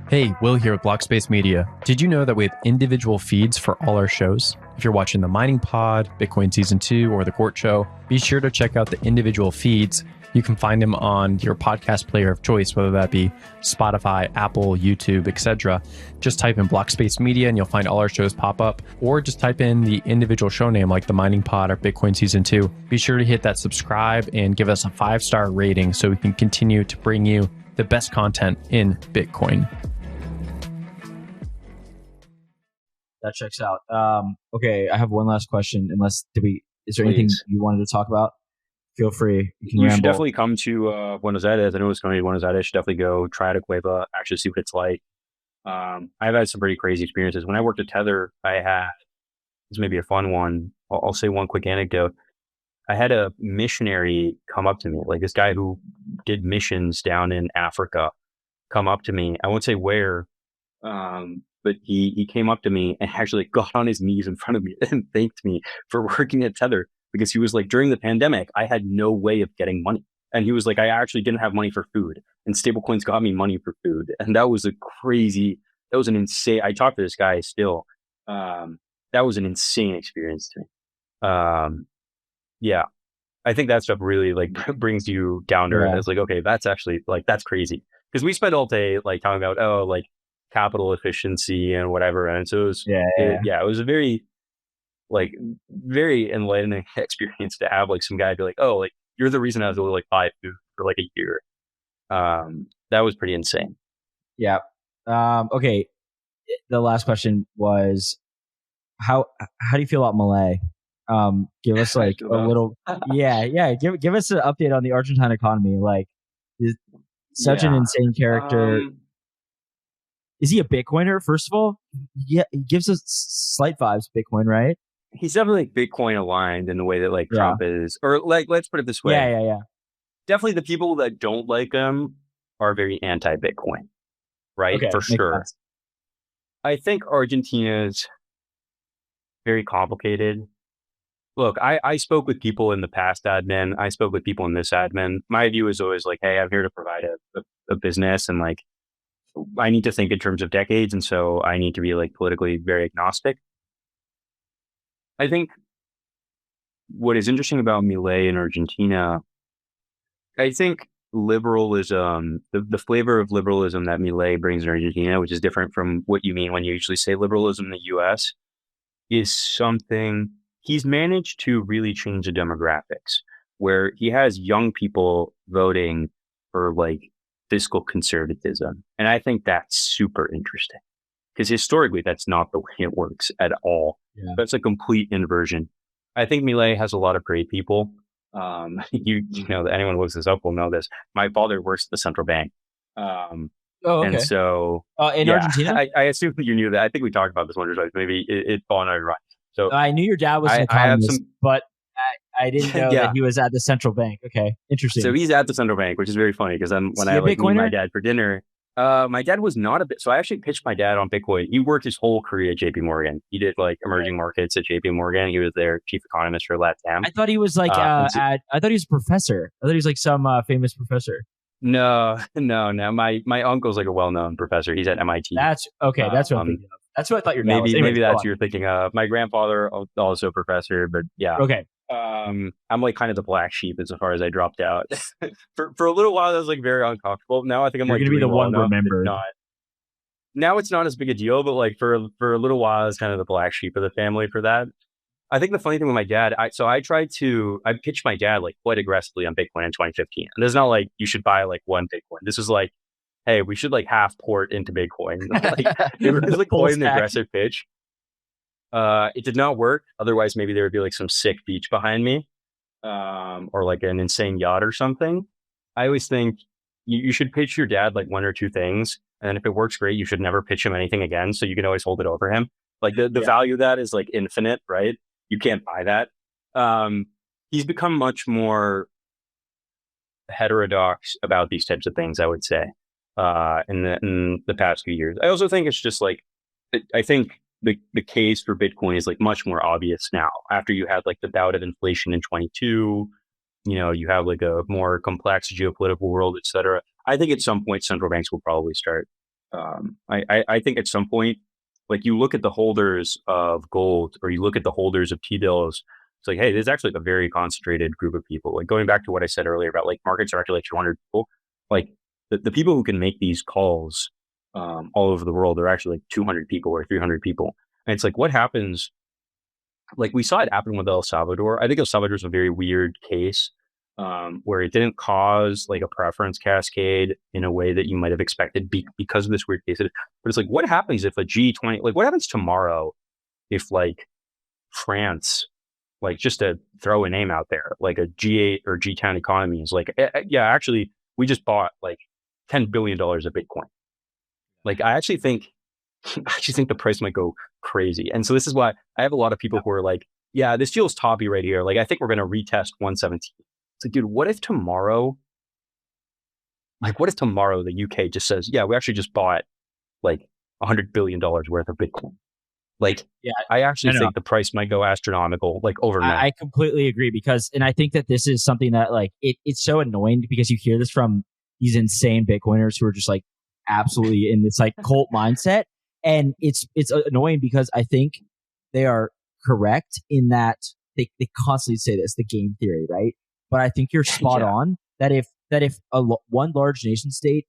Hey, Will here with Blockspace Media. Did you know that we have individual feeds for all our shows? If you're watching the Mining Pod, Bitcoin Season 2, or the Court Show, be sure to check out the individual feeds. You can find them on your podcast player of choice, whether that be Spotify, Apple, YouTube, etc. Just type in Blockspace Media and you'll find all our shows pop up, or just type in the individual show name like the Mining Pod or Bitcoin Season 2. Be sure to hit that subscribe and give us a 5-star rating so we can continue to bring you the best content in Bitcoin. That checks out. Okay, I have one last question. Is there anything you wanted to talk about? Feel free. You should definitely come to Buenos Aires. I know it's going to be Buenos Aires. You should definitely go try to Cueva, actually see what it's like. I've had some pretty crazy experiences. When I worked at Tether, this may be a fun one. I'll say one quick anecdote. I had a missionary come up to me, like this guy who did missions down in Africa, come up to me. I won't say where, but he came up to me and actually got on his knees in front of me and thanked me for working at Tether, because he was like, during the pandemic, I had no way of getting money. And he was like, I actually didn't have money for food, and stablecoins got me money for food. And that was an insane, I talk to this guy still. That was an insane experience to me. Yeah, I think that stuff really like brings you down to earth. It's like, okay, that's actually like, that's crazy. Because we spent all day like talking about, like capital efficiency and whatever. And so it was a very enlightening experience to have like some guy be like, oh, like you're the reason I was able to like buy food for like a year. That was pretty insane. Yeah. Okay. The last question was, how do you feel about Milei? Give us like a little, give us an update on the Argentine economy. Like, such an insane character. Is he a Bitcoiner, first of all? Yeah, he gives us slight vibes Bitcoin, right? He's definitely like Bitcoin aligned in the way that like Trump is, or like, let's put it this way. Yeah. Definitely the people that don't like him are very anti-Bitcoin, right? Okay, for sure. Sense. I think Argentina's very complicated. Look, I spoke with people in the past admin. I spoke with people in this admin. My view is always like, hey, I'm here to provide a business, and like, I need to think in terms of decades. And so I need to be like politically very agnostic. I think what is interesting about Milei in Argentina, I think liberalism, the flavor of liberalism that Milei brings in Argentina, which is different from what you mean when you usually say liberalism in the US, is something he's managed to really change the demographics, where he has young people voting for like fiscal conservatism. And I think that's super interesting, because historically that's not the way it works at all. Yeah. That's a complete inversion. I think Milei has a lot of great people. You know, anyone who looks this up will know this. My father works at the central bank. Okay. And so in Argentina? I assume you knew that. I think we talked about this one or twice. Maybe it fallen out of right. So I knew your dad was an economist, but I didn't know that he was at the central bank. Okay, interesting. So he's at the central bank, which is very funny, because when I like meet my dad for dinner, My dad was not a bit. So I actually pitched my dad on Bitcoin. He worked his whole career at JP Morgan. He did like emerging markets at JP Morgan. He was their chief economist for LATAM. I thought he was like I thought he was a professor. I thought he was like some famous professor. No. My uncle's like a well-known professor. He's at MIT. That's okay. That's what I'm thinking of. That's what I thought your dad was. Maybe that's what you're thinking of. My grandfather also a professor, but yeah. Okay. I'm like kind of the black sheep as far as I dropped out. for a little while, I was like very uncomfortable. Now I think I'm You're like gonna be the one remembered. Now it's not as big a deal, but like for a little while, I was kind of the black sheep of the family for that. I think the funny thing with my dad, I pitched my dad like quite aggressively on Bitcoin in 2015. And it's not like you should buy like one Bitcoin. This was like, hey, we should like half port into Bitcoin. Like, it was like quite an aggressive pitch. It did not work. Otherwise, maybe there would be like some sick beach behind me, or like an insane yacht or something. I always think you should pitch your dad like one or two things. And if it works great, you should never pitch him anything again. So you can always hold it over him. Like the value of that is like infinite, right? You can't buy that. He's become much more heterodox about these types of things, I would say, in the past few years. I also think it's just like, I think the case for Bitcoin is like much more obvious now after you had like the bout of inflation in 22, you have like a more complex geopolitical world, et cetera. I think at some point central banks will probably start. I think at some point, like you look at the holders of gold or you look at the holders of T-bills, it's like, hey, there's actually like a very concentrated group of people. Like going back to what I said earlier about like markets are actually like 200 people. Like the people who can make these calls all over the world are actually like 200 people or 300 people. And it's like, what happens? Like we saw it happen with El Salvador. I think El Salvador is a very weird case where it didn't cause like a preference cascade in a way that you might have expected because of this weird case. But it's like, what happens if a G20, like what happens tomorrow if like France, like just to throw a name out there, like a G8 or G10 economy is like, yeah, actually, we just bought like $10 billion of Bitcoin. Like, I actually think the price might go crazy. And so this is why I have a lot of people who are like, yeah, this feels toppy right here. Like, I think we're going to retest 117. It's like, dude, what if tomorrow the UK just says, yeah, we actually just bought like $100 billion worth of Bitcoin? Like, yeah, I actually think the price might go astronomical, like overnight. I completely agree and I think that this is something that like, it's so annoying because you hear this from these insane Bitcoiners who are just like absolutely in this like cult mindset. And it's annoying because I think they are correct in that they constantly say this, the game theory, right? But I think you're spot on that if one large nation state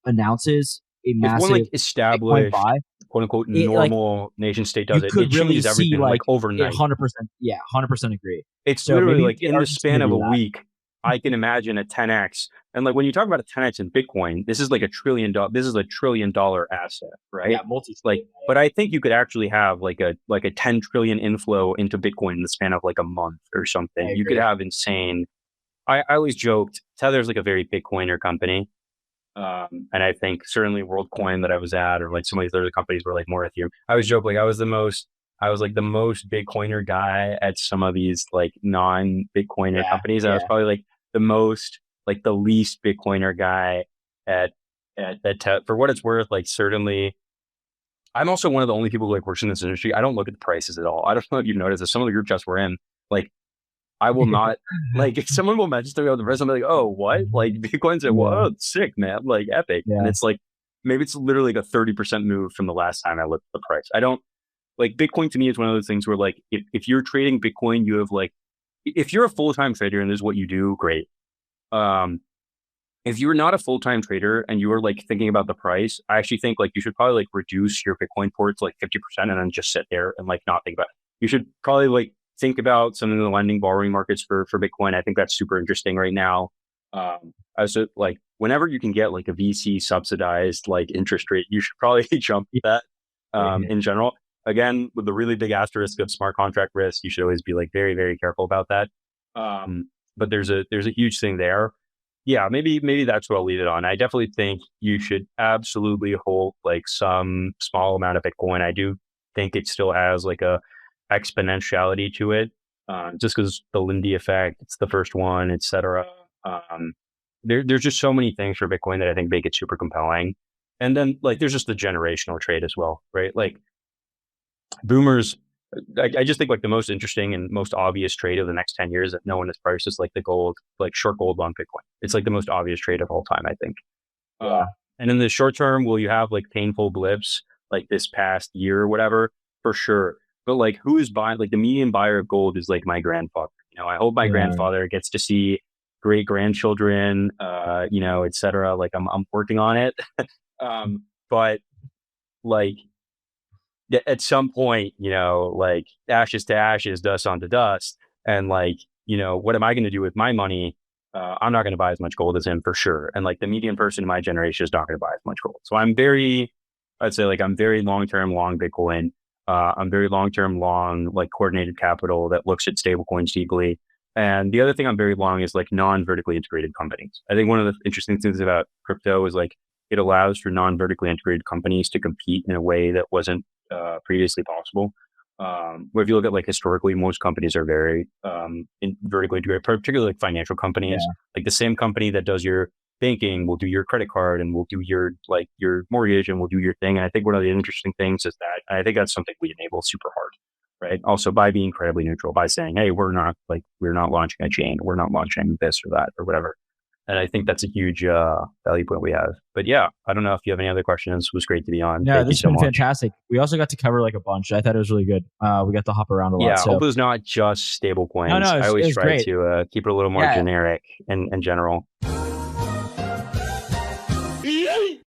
announces a massive one like established buy, quote unquote normal nation state does it changes everything like overnight. 100%, yeah, 100% agree. It's so literally like in the span of a week, I can imagine a 10x. And like when you talk about a 10x in Bitcoin, this is like $1 trillion. This is $1 trillion asset, right? Yeah, but I think you could actually have like a 10 trillion inflow into Bitcoin in the span of like a month or something. You could have insane. I always joked Tether's like a very Bitcoiner company. And I think certainly WorldCoin that I was at, or like some of these other companies were like more Ethereum. I was joking, I was the most Bitcoiner guy at some of these like non-Bitcoiner companies. I was probably like the least Bitcoiner guy at for what it's worth. Like certainly, I'm also one of the only people who like works in this industry. I don't look at the prices at all. I don't know if you've noticed that some of the group chats we're in, like I will not like if someone will mention to me on the price, I'm like, oh, what? Like Bitcoin's at whoa, sick, man, like epic. And it's like maybe it's literally like a 30% move from the last time I looked at the price. I don't like Bitcoin to me is one of those things where like if you're trading Bitcoin, you have like if you're a full-time trader and this is what you do, great. If you're not a full-time trader and you are like thinking about the price, I actually think like you should probably like reduce your Bitcoin ports like 50% and then just sit there and like not think about it. You should probably like think about some of the lending borrowing markets for Bitcoin. I think that's super interesting right now. Also like whenever you can get like a VC subsidized like interest rate, you should probably jump at that in general. Again, with the really big asterisk of smart contract risk, you should always be like very, very careful about that. But there's a huge thing there. Yeah, maybe that's what I'll leave it on. I definitely think you should absolutely hold like some small amount of Bitcoin. I do think it still has like a exponentiality to it, just because the Lindy effect, it's the first one, etc. there's just so many things for Bitcoin that I think make it super compelling. And then like there's just the generational trade as well, right? Like boomers, I just think like the most interesting and most obvious trade of the next 10 years that no one has priced is like the gold, like short gold on Bitcoin. It's like the most obvious trade of all time, I think. And in the short term, will you have like painful blips like this past year or whatever? For sure. But like who is buying, like the median buyer of gold is like my grandfather. I hope my grandfather gets to see great grandchildren, et cetera. Like I'm working on it. But like at some point, like ashes to ashes, dust onto dust. And like, what am I going to do with my money? I'm not going to buy as much gold as him for sure. And like the median person in my generation is not going to buy as much gold. So I'm very long-term long Bitcoin. I'm very long-term long, like coordinated capital that looks at stablecoins deeply. And the other thing I'm very long is like non-vertically integrated companies. I think one of the interesting things about crypto is like it allows for non-vertically integrated companies to compete in a way that wasn't previously possible. Where if you look at like historically, most companies are very vertically integrated, particularly like financial companies. Yeah. Like the same company that does your banking will do your credit card and will do your mortgage and will do your thing. And I think one of the interesting things is that I think that's something we enable super hard, right? Also by being credibly neutral, by saying, hey, we're not launching a chain, we're not launching this or that or whatever. And I think that's a huge value point we have. But yeah, I don't know if you have any other questions. It was great to be on. Yeah, this has been fantastic. We also got to cover like a bunch. I thought it was really good. We got to hop around a lot. Yeah, I hope it was not just stable coins. I always try to keep it a little more generic and general.